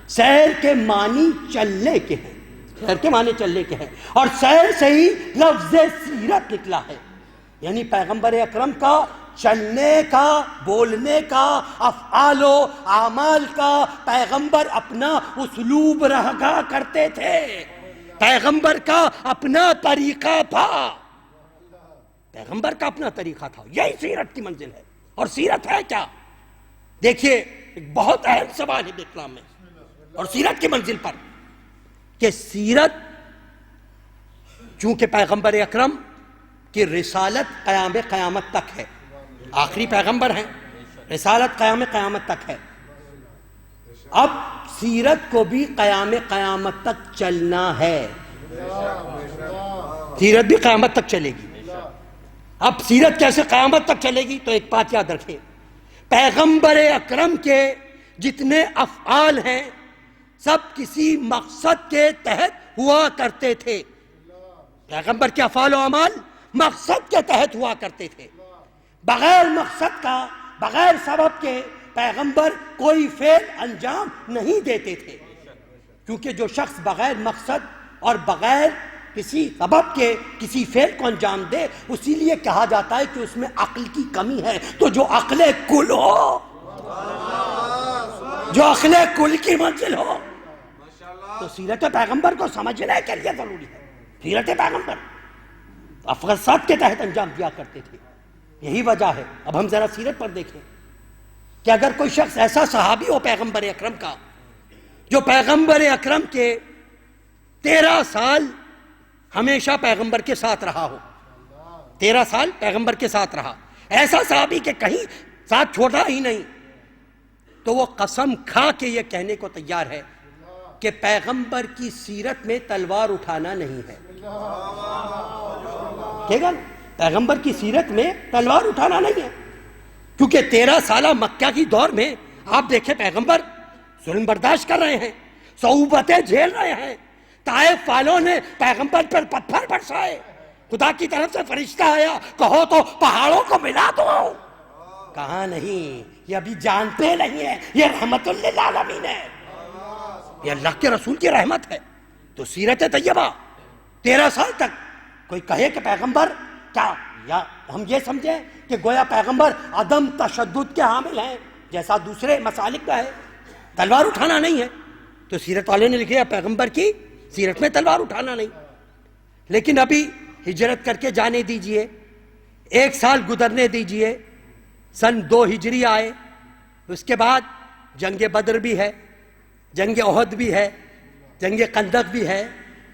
سیر کے معنی چلنے کے ہیں، سیر کے معنی چلنے کے ہیں، اور سیر سے ہی لفظ سیرت نکلا ہے، یعنی پیغمبر اکرم کا چلنے کا، بولنے کا، افعال و اعمال کا پیغمبر اپنا اسلوب رہا کرتے تھے، پیغمبر کا اپنا طریقہ تھا، پیغمبر کا اپنا طریقہ تھا۔ یہی سیرت کی منزل ہے۔ اور سیرت ہے کیا؟ دیکھیے ایک بہت اہم سوال ہے اسلام میں اور سیرت کی منزل پر، کہ سیرت چونکہ پیغمبر اکرم کہ رسالت قیام قیامت تک ہے، آخری پیغمبر ہیں، رسالت قیام قیامت تک ہے، اب سیرت کو بھی قیام قیامت تک چلنا ہے، سیرت بھی قیامت تک چلے گی۔ اب سیرت کیسے قیامت تک چلے گی؟ تو ایک بات یاد رکھیں، پیغمبر اکرم کے جتنے افعال ہیں سب کسی مقصد کے تحت ہوا کرتے تھے، پیغمبر کے افعال و اعمال مقصد کے تحت ہوا کرتے تھے، بغیر مقصد کا، بغیر سبب کے پیغمبر کوئی فعل انجام نہیں دیتے تھے، کیونکہ جو شخص بغیر مقصد اور بغیر کسی سبب کے کسی فعل کو انجام دے، اسی لیے کہا جاتا ہے کہ اس میں عقل کی کمی ہے۔ تو جو عقل کل ہو، جو عقل کل کی منزل ہو، تو سیرت پیغمبر کو سمجھنے کے لیے ضروری ہے۔ سیرت پیغمبر افغانستان کے تحت انجام دیا کرتے تھے، یہی وجہ ہے۔ اب ہم ذرا سیرت پر دیکھیں کہ اگر کوئی شخص ایسا صحابی ہو پیغمبر اکرم کا، جو پیغمبر اکرم کے 13 سال ہمیشہ پیغمبر کے ساتھ رہا ہو، 13 سال پیغمبر کے ساتھ رہا، ایسا صحابی کہ کہیں ساتھ چھوڑا ہی نہیں، تو وہ قسم کھا کے یہ کہنے کو تیار ہے کہ پیغمبر کی سیرت میں تلوار اٹھانا نہیں ہے، ٹھیک ہے نا؟ پیغمبر کی سیرت میں تلوار اٹھانا نہیں ہے، کیونکہ 13 سالہ مکہ کی دور میں آپ دیکھیں پیغمبر ظلم برداشت کر رہے ہیں، صعوبتیں جھیل رہے ہیں، طائف والوں نے پیغمبر پر پتھر برسائے، خدا کی طرف سے فرشتہ آیا، کہو تو پہاڑوں کو ملا دو، کہاں نہیں، یہ ابھی جانتے نہیں ہے یہ رحمت للعالمین ہے، یہ اللہ کے رسول کی رحمت ہے۔ تو سیرت طیبہ 13 سال تک کوئی کہے کہ پیغمبر کیا، یا ہم یہ سمجھیں کہ گویا پیغمبر عدم تشدد کے حامل ہیں جیسا دوسرے مسالک کا ہے، تلوار اٹھانا نہیں ہے، تو سیرت والے نے لکھا پیغمبر کی سیرت میں تلوار اٹھانا نہیں۔ لیکن ابھی ہجرت کر کے جانے دیجئے، 1 سال گزرنے دیجئے، سن 2 ہجری آئے، اس کے بعد جنگ بدر بھی ہے، جنگ احد بھی ہے، جنگ خندق بھی ہے،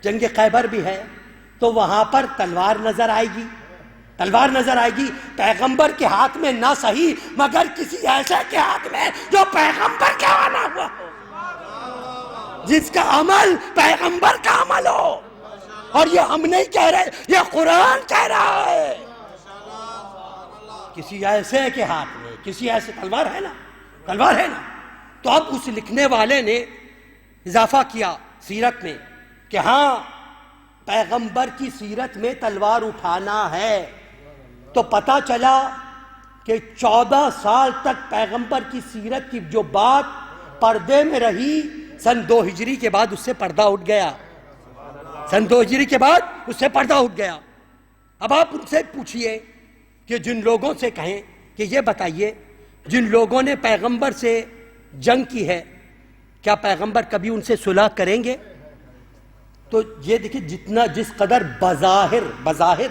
جنگ خیبر بھی ہے، تو وہاں پر تلوار نظر آئے گی، تلوار نظر آئے گی، پیغمبر کے ہاتھ میں نہ صحیح مگر کسی ایسے کے ہاتھ میں جو پیغمبر کا آنا ہوا ہو، جس کا عمل پیغمبر کا عمل ہو، اور یہ ہم نہیں کہہ رہے، یہ قرآن کہہ رہا ہے، کسی ایسے کے ہاتھ میں، کسی ایسے، تلوار ہے نا، تلوار ہے نا۔ تو اب اس لکھنے والے نے اضافہ کیا سیرت میں کہ ہاں پیغمبر کی سیرت میں تلوار اٹھانا ہے، تو پتہ چلا کہ 14 سال تک پیغمبر کی سیرت کی جو بات پردے میں رہی، سن 2 ہجری کے بعد اس سے پردہ اٹھ گیا، سن 2 ہجری کے بعد اس سے پردہ اٹھ گیا۔ اب آپ ان سے پوچھئے کہ جن لوگوں سے کہیں کہ یہ بتائیے، جن لوگوں نے پیغمبر سے جنگ کی ہے، کیا پیغمبر کبھی ان سے صلح کریں گے؟ تو یہ دیکھیں، جتنا جس قدر بظاہر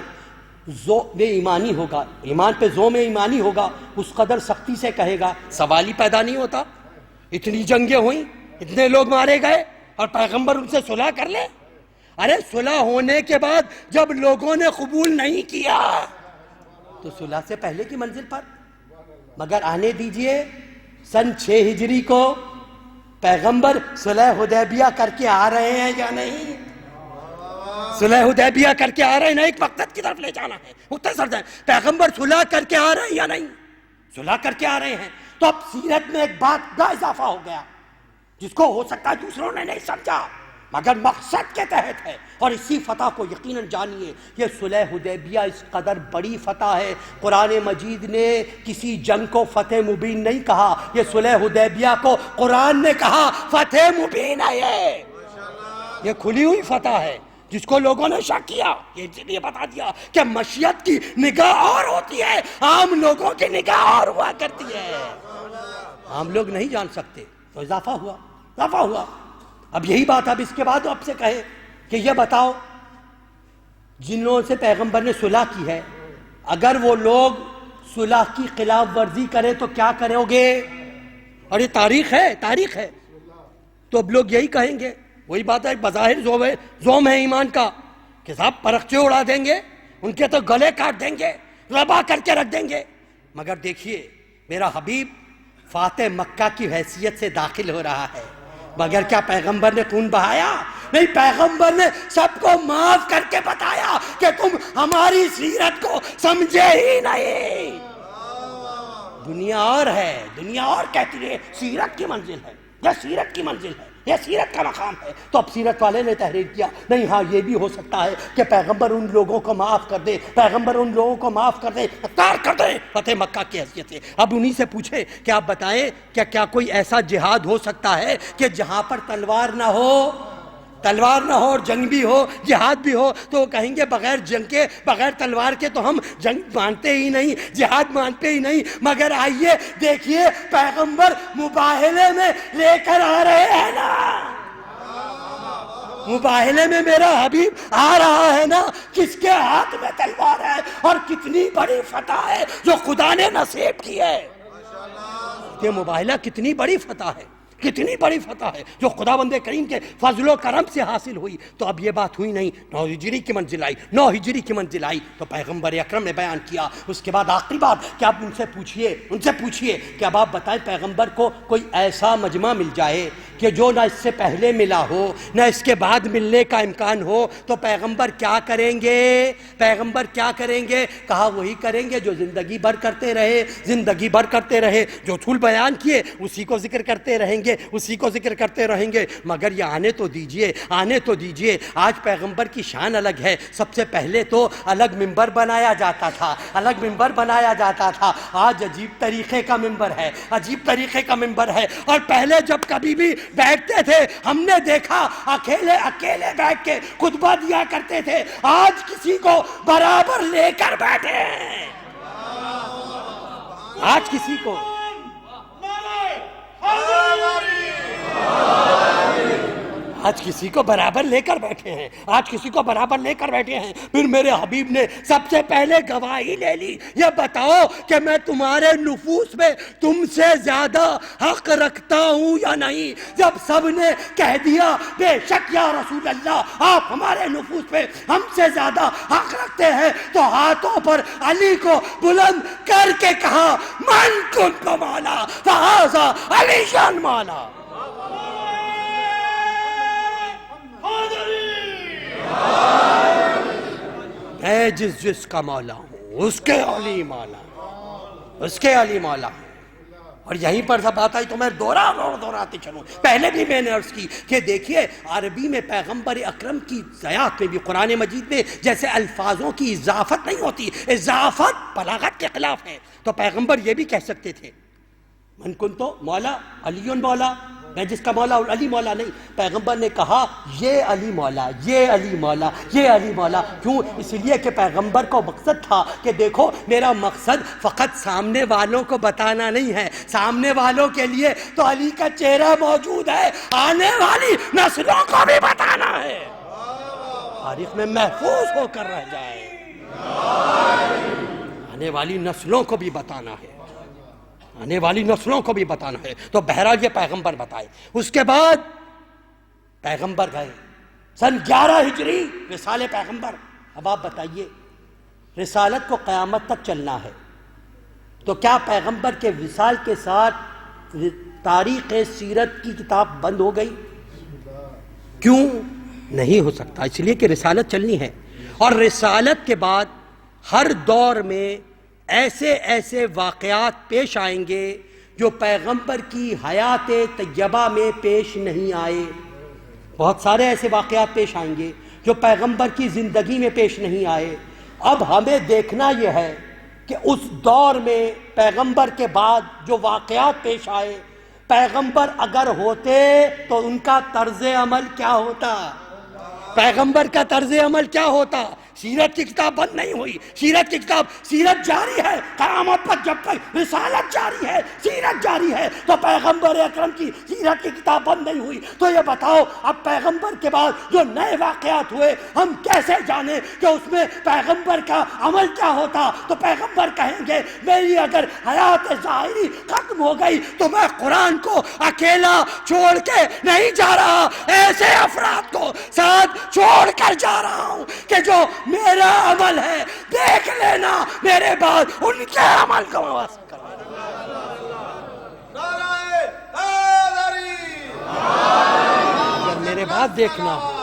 ذوق میں ایمانی ہوگا، ایمان پہ ذوق میں ایمانی ہوگا، اس قدر سختی سے کہے گا، سوال ہی پیدا نہیں ہوتا۔ اتنی جنگیں ہوئیں، اتنے لوگ مارے گئے، اور پیغمبر ان سے صلح کر لے؟ ارے صلح ہونے کے بعد جب لوگوں نے قبول نہیں کیا تو صلح سے پہلے کی منزل پر مگر آنے دیجئے۔ سن 6 ہجری کو پیغمبر صلح حدیبیہ کر کے آ رہے ہیں یا نہیں؟ صلح حدیبیہ کر کے آ رہے ہیں نا، ایک مقصد کی طرف لے جانا ہے، مختصر ہے، پیغمبر صلح کر کے آ رہے ہیں یا نہیں؟ صلح کر کے آ رہے ہیں۔ تو اب سیرت میں ایک بات کا اضافہ ہو گیا جس کو ہو سکتا ہے دوسروں نے نہیں سمجھا مگر مقصد کے تحت ہے، اور اسی فتح کو یقیناً جانیے، یہ صلح حدیبیہ اس قدر بڑی فتح ہے، قرآن مجید نے کسی جنگ کو فتح مبین نہیں کہا، یہ صلح حدیبیہ کو قرآن نے کہا فتح مبین ہے، یہ کھلی ہوئی فتح ہے۔ جس کو لوگوں نے شک کیا، یہ اس لیے بتا دیا کہ مشیت کی نگاہ اور ہوتی ہے، عام لوگوں کی نگاہ اور ہوا کرتی ہے، عام لوگ نہیں جان سکتے، تو اضافہ ہوا۔ اب یہی بات اب اس کے بعد آپ سے کہے کہ یہ بتاؤ، جنہوں سے پیغمبر نے صلح کی ہے، اگر وہ لوگ صلح کی خلاف ورزی کرے تو کیا کرو گے؟ اور یہ تاریخ ہے، تو اب لوگ یہی کہیں گے، وہی بات ہے، بظاہر زوم ہے ایمان کا کہ صاحب پرخچے اڑا دیں گے، ان کے تو گلے کاٹ دیں گے، ربا کر کے رکھ دیں گے۔ مگر دیکھیے میرا حبیب فاتح مکہ کی حیثیت سے داخل ہو رہا ہے، مگر کیا پیغمبر نے خون بہایا؟ نہیں، پیغمبر نے سب کو معاف کر کے بتایا کہ تم ہماری سیرت کو سمجھے ہی نہیں۔ دنیا اور ہے، دنیا اور کہتی ہے سیرت کی منزل ہے، یہ سیرت کی منزل ہے، یہ سیرت کا مقام ہے۔ تو اب سیرت والے نے تحریر کیا، نہیں ہاں یہ بھی ہو سکتا ہے کہ پیغمبر ان لوگوں کو معاف کر دے، پیغمبر ان لوگوں کو معاف کر دے، اختیار کر دے فتح مکہ کی حیثیت سے۔ اب انہی سے پوچھے کہ آپ بتائیں کیا کوئی ایسا جہاد ہو سکتا ہے کہ جہاں پر تلوار نہ ہو، تلوار نہ ہو اور جنگ بھی ہو، جہاد بھی ہو؟ تو وہ کہیں گے بغیر جنگ کے، بغیر تلوار کے تو ہم جنگ مانتے ہی نہیں، جہاد مانتے ہی نہیں۔ مگر آئیے دیکھیے پیغمبر مباہلے میں لے کر آ رہے ہیں نا، مباہلے میں میرا حبیب آ رہا ہے نا، کس کے ہاتھ میں تلوار ہے اور کتنی بڑی فتح ہے جو خدا نے نصیب کی ہے۔ یہ مباہلہ کتنی بڑی فتح ہے، کتنی بڑی فتح ہے جو خدا بند کریم کے فضل و کرم سے حاصل ہوئی۔ تو اب یہ بات ہوئی نہیں، 9 ہجری کی منزل آئی، 9 ہجری کی منزل آئی تو پیغمبر اکرم نے بیان کیا۔ اس کے بعد آخری بات کہ آپ ان سے پوچھئے کہ اب آپ بتائیں پیغمبر کو کوئی ایسا مجمع مل جائے کہ جو نہ اس سے پہلے ملا ہو نہ اس کے بعد ملنے کا امکان ہو، تو پیغمبر کیا کریں گے؟ پیغمبر کیا کریں گے؟ کہا وہی کریں گے جو زندگی بھر کرتے رہے، زندگی بھر کرتے رہے، جو اصول بیان کیے اسی کو ذکر کرتے رہیں گے، اسی کو ذکر کرتے رہیں گے۔ مگر یہ آنے تو دیجئے، آنے تو دیجئے۔ آج پیغمبر کی شان الگ ہے۔ سب سے پہلے تو الگ منبر بنایا جاتا تھا، الگ منبر بنایا جاتا تھا۔ آج عجیب طریقے کا منبر ہے، عجیب طریقے کا منبر ہے۔ اور پہلے جب کبھی بھی بیٹھتے تھے ہم نے دیکھا اکیلے بیٹھ کے خطبہ دیا کرتے تھے، آج کسی کو برابر لے کر بیٹھے ہیں، آج کسی کو برابر لے کر بیٹھے ہیں، آج کسی کو برابر لے کر بیٹھے ہیں۔ پھر میرے حبیب نے سب سے پہلے گواہی لے لی، یہ بتاؤ کہ میں تمہارے نفوس میں تم سے زیادہ حق رکھتا ہوں یا نہیں؟ جب سب نے کہہ دیا بے شک یا رسول اللہ آپ ہمارے نفوس پہ ہم سے زیادہ حق رکھتے ہیں، تو ہاتھوں پر علی کو بلند کر کے کہا من کنت مولا فہذا علی شان مولا۔ میں جس کا مولا ہوں اس کے علی مولا ہوں، اس کے علی مولا ہوں۔ اور یہیں پر سب بات آئی تو میں دوہراتے چلوں۔ پہلے بھی میں نے عرض کی کہ دیکھیے عربی میں پیغمبر اکرم کی آیات میں بھی قرآن مجید میں جیسے الفاظوں کی اضافت نہیں ہوتی، اضافت بلاغت کے خلاف ہے، تو پیغمبر یہ بھی کہہ سکتے تھے من کنت مولا علی مولا، میں جس کا مولا علی مولا نہیں۔ پیغمبر نے کہا یہ علی مولا، یہ علی مولا، یہ علی مولا۔ کیوں؟ اس لیے کہ پیغمبر کو مقصد تھا کہ دیکھو میرا مقصد فقط سامنے والوں کو بتانا نہیں ہے، سامنے والوں کے لیے تو علی کا چہرہ موجود ہے، آنے والی نسلوں کو بھی بتانا ہے، تاریخ میں محفوظ ہو کر رہ جائے، آنے والی نسلوں کو بھی بتانا ہے، آنے والی نسلوں کو بھی بتانا ہے۔ تو بہرحال یہ پیغمبر بتائے۔ اس کے بعد پیغمبر گئے سن 11 ہجری رسالِ پیغمبر۔ اب آپ بتائیے رسالت کو قیامت تک چلنا ہے تو کیا پیغمبر کے وصال کے ساتھ تاریخ سیرت کی کتاب بند ہو گئی؟ کیوں نہیں ہو سکتا؟ اس لیے کہ رسالت چلنی ہے، اور رسالت کے بعد ہر دور میں ایسے واقعات پیش آئیں گے جو پیغمبر کی حیات طیبہ میں پیش نہیں آئے۔ بہت سارے ایسے واقعات پیش آئیں گے جو پیغمبر کی زندگی میں پیش نہیں آئے۔ اب ہمیں دیکھنا یہ ہے کہ اس دور میں پیغمبر کے بعد جو واقعات پیش آئے، پیغمبر اگر ہوتے تو ان کا طرز عمل کیا ہوتا، پیغمبر کا طرز عمل کیا ہوتا۔ سیرت کی کتاب بند نہیں ہوئی، سیرت کی کتاب، سیرت جاری ہے قیامت پر، جب تک رسالت جاری ہے، سیرت جاری ہے، تو پیغمبر اکرم کی سیرت کی کتاب بند نہیں ہوئی۔ تو یہ بتاؤ اب پیغمبر کے بعد جو نئے واقعات ہوئے ہم کیسے جانیں کہ اس میں پیغمبر کا عمل کیا ہوتا؟ تو پیغمبر کہیں گے میری اگر حیات ظاہری ختم ہو گئی تو میں قرآن کو اکیلا چھوڑ کے نہیں جا رہا، ایسے افراد کو ساتھ چھوڑ کر جا رہا ہوں کہ جو میرا عمل ہے، دیکھ لینا میرے بعد ان کے عمل کو موثر کرنا۔ اگر میرے بعد دیکھنا ہو،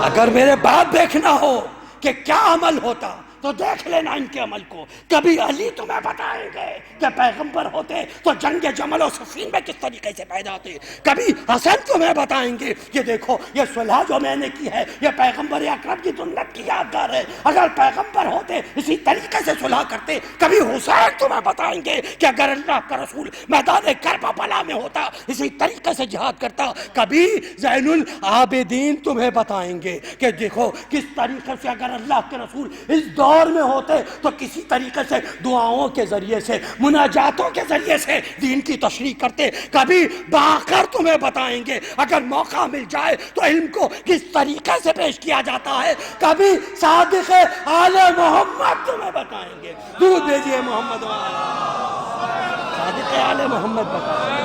اگر میرے بعد دیکھنا ہو کہ کیا عمل ہوتا تو دیکھ لینا ان کے عمل کو۔ کبھی علی تمہیں بتائیں گے کہ پیغمبر ہوتے تو جنگ جمل و صفین میں کس طریقے سے پیدا ہوتے، کبھی حسن تمہیں بتائیں گے کہ دیکھو یہ صلح جو میں نے کی ہے یہ پیغمبر اکرم کی سنت کی یادگار ہے، اگر پیغمبر ہوتے اسی طریقے سے صلح کرتے۔ کبھی حسین تمہیں بتائیں گے کہ اگر اللہ کا رسول میدان کربلا میں ہوتا اسی طریقے سے جہاد کرتا۔ کبھی زین العابدین تمہیں بتائیں گے کہ دیکھو کس طریقے سے اگر اللہ کے رسول اس دور میں ہوتے تو کسی طریقے سے دعاؤں کے ذریعے سے، مناجاتوں کے ذریعے سے دین کی تشریح کرتے۔ کبھی باقر تمہیں بتائیں گے اگر موقع مل جائے تو علم کو کس طریقے سے پیش کیا جاتا ہے۔ کبھی صادق آل محمد تمہیں بتائیں گے، درود بھیجیے محمد والا، صادق آل محمد بتائیں گے۔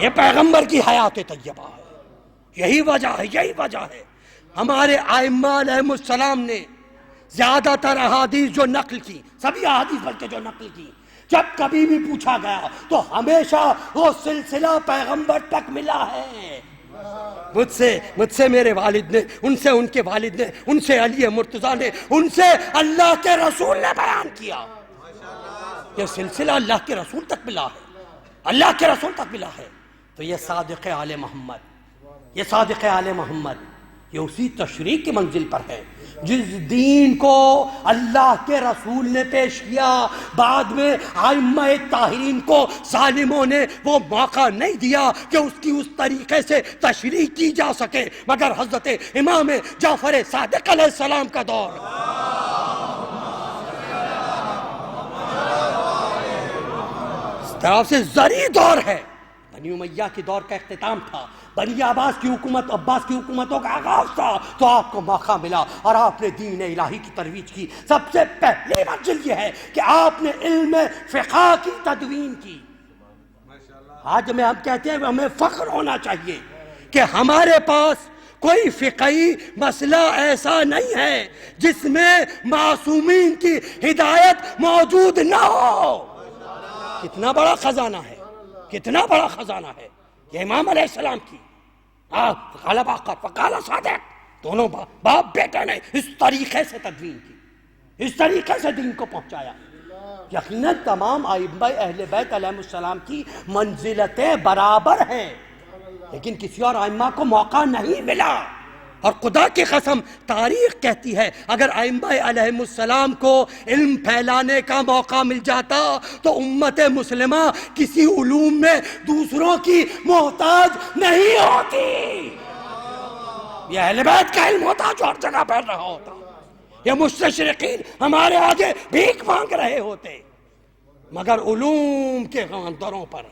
یہ پیغمبر کی حیات طیبہ ہے، یہی وجہ ہے ہمارے ائمہ علیہم السلام نے زیادہ تر احادیث جو نقل کی، سبھی احادیث بلکہ جو نقل کی، جب کبھی بھی پوچھا گیا تو ہمیشہ وہ سلسلہ پیغمبر تک ملا ہے۔ مجھ سے میرے والد نے، ان سے ان کے والد نے، ان سے علی مرتضیٰ نے، ان سے اللہ کے رسول نے بیان کیا۔ یہ سلسلہ اللہ کے رسول تک ملا ہے، اللہ کے رسول تک ملا ہے۔ تو یہ صادق آل محمد، یہ صادق آل محمد یہ اسی تشریح کی منزل پر ہے جس دین کو اللہ کے رسول نے پیش کیا۔ بعد میں ائمہ طاہرین کو ظالموں نے وہ موقع نہیں دیا کہ اس کی اس طریقے سے تشریح کی جا سکے، مگر حضرت امام جعفر صادق علیہ السلام کا دور، اس طرح سے زرعی دور ہے۔ بنی امیہ کی دور کا اختتام تھا، بنی عباس کی حکومتوں کا آغاز تھا، تو آپ کو موقع ملا اور آپ نے دین الہی کی ترویج کی۔ سب سے پہلی منزل یہ ہے کہ آپ نے علم فقہ کی تدوین کی۔ آج ہم کہتے ہیں ہمیں فخر ہونا چاہیے کہ ہمارے پاس کوئی فقہی مسئلہ ایسا نہیں ہے جس میں معصومین کی ہدایت موجود نہ ہو۔ کتنا بڑا خزانہ ہے، کتنا بڑا خزانہ ہے یہ امام علیہ السلام کی۔ فقال باقر فقال صادق، دونوں باپ بیٹے نے اس طریقے سے تدوین کی، اس طریقے سے دین کو پہنچایا۔ یقیناً تمام ائمہ اہل بیت علیہ السلام کی منزلتیں برابر ہیں، لیکن کسی اور ائمہ کو موقع نہیں ملا۔ اور خدا کی قسم تاریخ کہتی ہے اگر ائمہ علیہم السلام کو علم پھیلانے کا موقع مل جاتا تو امت مسلمہ کسی علوم میں دوسروں کی محتاج نہیں ہوتی۔ یہ اہل بیت کا علم ہوتا جو ہر جگہ پھیل رہا ہوتا، یہ مستشرقین ہمارے آگے بھیک مانگ رہے ہوتے، مگر علوم کے دروں پر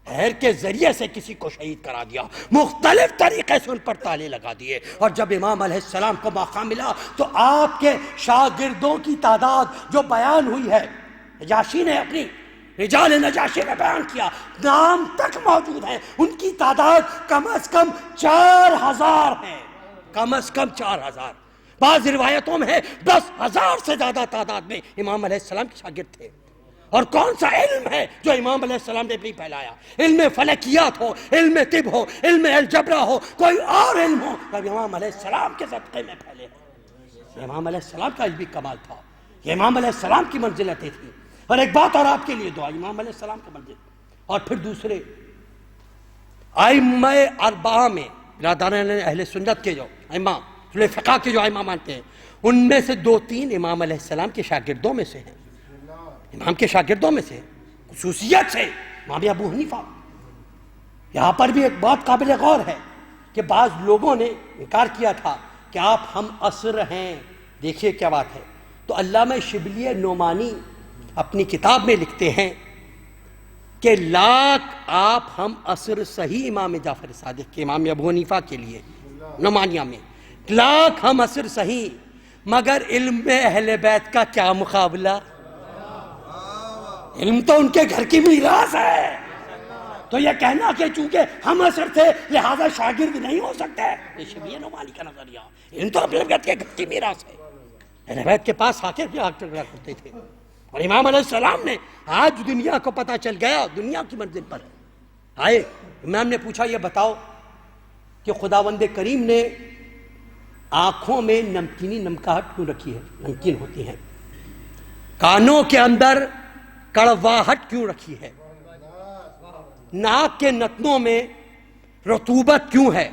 ہیر کے ذریعے سے کسی کو شہید کرا دیا، مختلف طریقے سے ان پر تالے لگا دیے۔ اور جب امام علیہ السلام کو موقع ملا تو آپ کے شاگردوں کی تعداد جو بیان ہوئی ہے، نجاشی نے اپنی رجال نجاشی میں بیان کیا، نام تک موجود ہیں، ان کی تعداد کم از کم 4000 ہے، کم از کم 4000۔ بعض روایتوں میں ہے 10,000 سے زیادہ تعداد میں امام علیہ السلام کے شاگرد تھے۔ اور کون سا علم ہے جو امام علیہ السلام نے بھی پھیلایا؟ علم فلکیات ہو، علم طب ہو، علم الجبرا ہو، کوئی اور علم ہو، تب امام علیہ السلام کے صدقے میں پھیلے ہیں۔ یہ امام علیہ السلام کا علمی کمال تھا، یہ امام علیہ السلام کی منزلتیں تھیں۔ اور ایک بات اور آپ کے لیے دعا، امام علیہ السلام کی منزل اور پھر دوسرے ائمہ اربعہ میں برادران اہل سنت کے جو ائمہ فقہ کے جو ائمہ مانتے ہیں ان میں سے 2-3 امام علیہ السلام کے شاگردوں میں سے ہیں، امام کے شاگردوں میں سے خصوصیت سے امام ابو حنیفہ۔ یہاں پر بھی ایک بات قابل غور ہے کہ بعض لوگوں نے انکار کیا تھا کہ آپ ہم عصر ہیں۔ دیکھیے کیا بات ہے، تو علامہ شبلی نعمانی اپنی کتاب میں لکھتے ہیں کہ لاکھ آپ ہم عصر صحیح امام جعفر صادق کے، امام ابو حنیفہ کے لیے نعمانیہ میں لاکھ ہم عصر صحیح، مگر علم میں اہل بیت کا کیا مقابلہ؟ علم تو ان کے گھر کی میراث ہے، تو یہ کہنا کہ چونکہ ہم اثر تھے لہذا شاگرد نہیں ہو سکتے، یہ شبیہ نعمانی کا نظریہ، ان تو اپنے بیت کے گھر کی میراث ہے۔ اہل بیت کے پاس آ کے بھی آگ ٹکرا کرتے تھے، اور امام علیہ السلام نے آج دنیا کو پتہ چل گیا دنیا کی منزل پر ہے۔ آئے امام نے پوچھا یہ بتاؤ کہ خداوند کریم نے آنکھوں میں نمکینی نمکاہٹ کیوں رکھی ہے، نمکین ہوتی ہیں، کانوں کے اندر کڑواہٹ کیوں رکھی ہے، ناک کے نتنوں میں رطوبت کیوں ہے،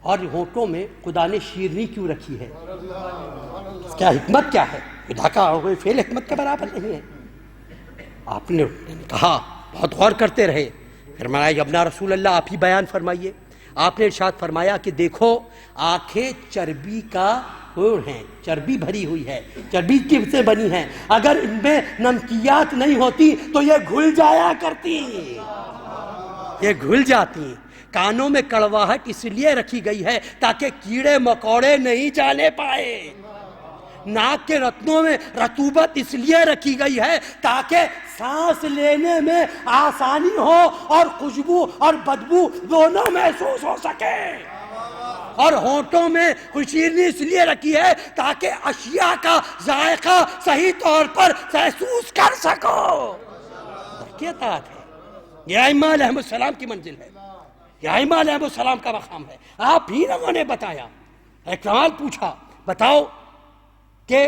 اور ہونٹوں میں خدا نے شیرنی کیوں رکھی ہے؟ اس کا حکمت کیا ہے؟ خدا کا فعل حکمت کے برابر نہیں ہے۔ آپ نے کہا، بہت غور کرتے رہے، فرمایا ابنا رسول اللہ آپ ہی بیان فرمائیے۔ آپ نے ارشاد فرمایا کہ دیکھو آنکھیں چربی کا ہیں، چربی بھری ہوئی ہے، چربی کی سے بنی ہیں، اگر ان میں نمکیات نہیں ہوتی تو یہ گھل جایا کرتی، یہ گھل جاتی۔ کانوں میں کڑواہٹ اس لیے رکھی گئی ہے تاکہ کیڑے مکوڑے نہیں جانے پائے، ناک کے رتنوں میں رطوبت اس لیے رکھی گئی ہے تاکہ سانس لینے میں آسانی ہو اور خوشبو اور بدبو دونوں محسوس ہو سکے، اور ہونٹوں میں شیرنی اس لیے رکھی ہے تاکہ اشیاء کا ذائقہ صحیح طور پر محسوس کر سکو۔ کیا بات ہے، یہ ائمہ علیہ السلام کی منزل ہے، یہ ائمہ علیہ السلام کا مقام ہے۔ آپ ہی لوگوں نے بتایا، ایک سوال پوچھا، بتاؤ کہ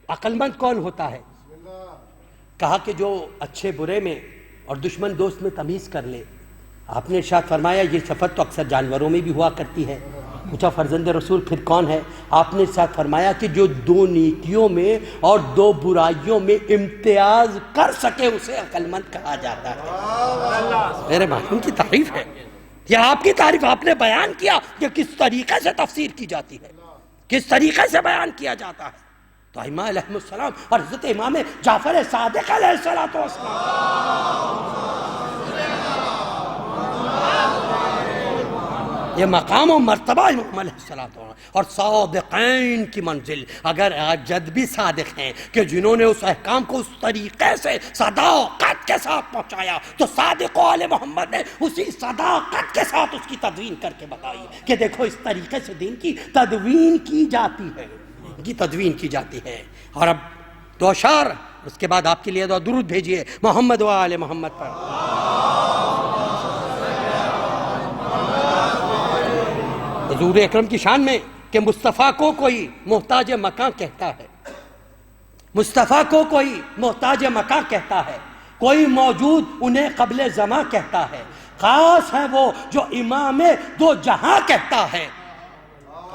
عقل مند کون ہوتا ہے؟ کہا کہ جو اچھے برے میں اور دشمن دوست میں تمیز کر لے۔ آپ نے ارشاد فرمایا یہ صفت تو اکثر جانوروں میں بھی ہوا کرتی ہے۔ پوچھا فرزند رسول پھر کون ہے؟ آپ نے ارشاد فرمایا کہ جو دو نیکیوں میں اور دو برائیوں میں امتیاز کر سکے اسے عقل مند کہا جاتا ہے۔ میرے معلوم کی تعریف ہے، یہ آپ کی تعریف، آپ نے بیان کیا کہ کس طریقے سے تفسیر کی جاتی ہے، کس طریقے سے بیان کیا جاتا ہے۔ تو ائمہ علیہ السلام اور حضرت امام جعفر صادق علیہ السلام، یہ مقام و مرتبہ امام علیہ السلام اور صادقین کی منزل، اگر جد بھی صادق ہیں کہ جنہوں نے اس احکام کو اس طریقے سے صداقت کے ساتھ پہنچایا، تو صادق و آل محمد نے اسی صداقت کے ساتھ اس کی تدوین کر کے بتائی کہ دیکھو اس طریقے سے دین کی تدوین کی جاتی ہے، کی تدوین کی جاتی ہے۔ اور اب دو اشعار، اس کے بعد آپ کے لیے دو درود بھیجیے محمد و آل محمد پر۔ حضور اکرم کی شان میں کہ مصطفیٰ کو کوئی محتاج مکان کہتا ہے، مصطفیٰ کو کوئی محتاج مکان کہتا ہے، کوئی موجود انہیں قبل زماں کہتا ہے، خاص ہے وہ جو امام دو جہاں کہتا ہے،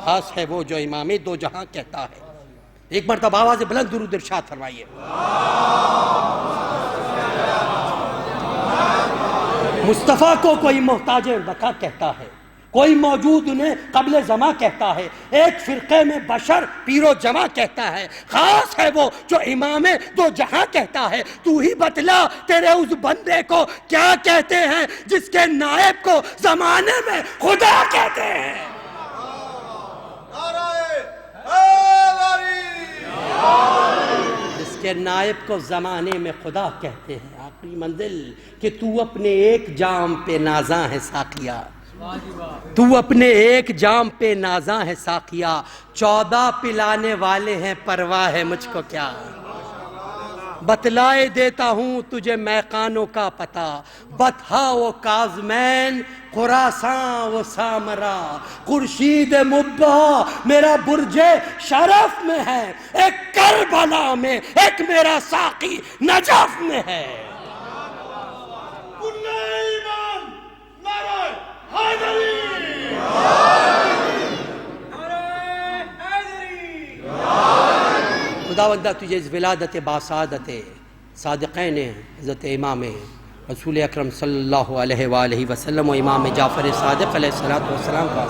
خاص ہے وہ جو امام دو جہاں کہتا ہے۔ ایک مرتبہ آواز بلند درود ارشاد فرمائیے۔ مصطفیٰ کو کوئی محتاج مکان کہتا ہے، کوئی موجود انہیں قبل زماں کہتا ہے، ایک فرقے میں بشر پیر و جمع کہتا ہے، خاص ہے وہ جو امام دو جہاں کہتا ہے۔ تو ہی بتلا تیرے اس بندے کو کیا کہتے ہیں جس کے نائب کو زمانے میں خدا کہتے ہیں۔ جس کے نائب کو زمانے میں خدا کہتے ہیں۔ آخری منزل کہ تو اپنے ایک جام پہ نازاں ہے ساقیہ، تو اپنے ایک جام پہ نازاں ہے ساقیہ، 14 پلانے والے ہیں پرواہ ہے مجھ کو کیا۔ بتلائے دیتا ہوں تجھے میخانوں کا پتہ، بطحا و کاظمین خراساں و سامرا، خورشید مبہا میرا برج شرف میں ہے، ایک کربلا میں ایک میرا ساقی نجف میں ہے۔ خداوندہ تجھے اس ولادت باسعادت صادقین حضرت امام رسول اکرم صلی اللہ علیہ وآلہ وسلم و امام جعفر صادق علیہ السلام کا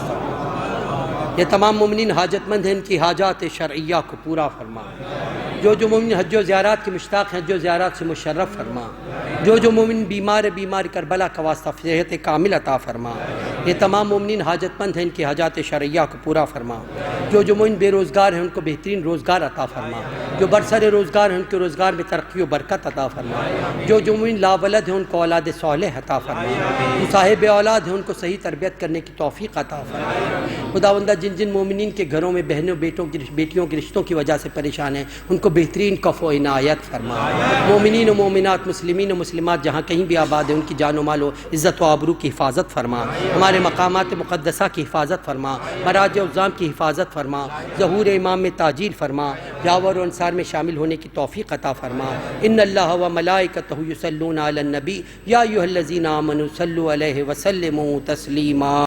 یہ تمام مومنین حاجت مند ہیں، ان کی حاجات شرعیہ کو پورا فرما۔ جو مومن حج و زیارات کے مشتاق ہیں، حج و زیارات سے مشرف فرما۔ جو مومن بیمار کربلا کا واسطہ صحت کامل عطا فرما۔ یہ تمام مومنین حاجت مند ہیں، ان کی حاجات شرعیہ کو پورا فرما۔ جو مومن بے روزگار ہیں، ان کو بہترین روزگار عطا فرما۔ جو برسر روزگار ہیں، ان کے روزگار میں ترقی و برکت عطا فرما۔ جو مومن لا ولد ہیں، ان کو اولاد صالح عطا فرما۔ جو صاحب اولاد ہیں، ان کو صحیح تربیت کرنے کی توفیق عطا فرما۔ خداوندہ جن مومنین کے گھروں میں بہنوں بیٹیوں کے رشتوں کی وجہ سے پریشان ہیں، ان کو بہترین کف و عنایت فرما۔ مومنین و مومنات، مسلمین و مسلمات جہاں کہیں بھی آباد ہیں، ان کی جان و مال و عزت و آبرو کی حفاظت فرما۔ ہمارے مقامات مقدسہ کی حفاظت فرما، مراجع عظام کی حفاظت فرما، ظہور امام میں تاجیل فرما، جاور و انصار میں شامل ہونے کی توفیق عطا فرما۔ ان اللہ و ملائکتہ یصلون علی النبی یا ایھا الذین آمنوا صلوا علیہ وسلموا تسلیما۔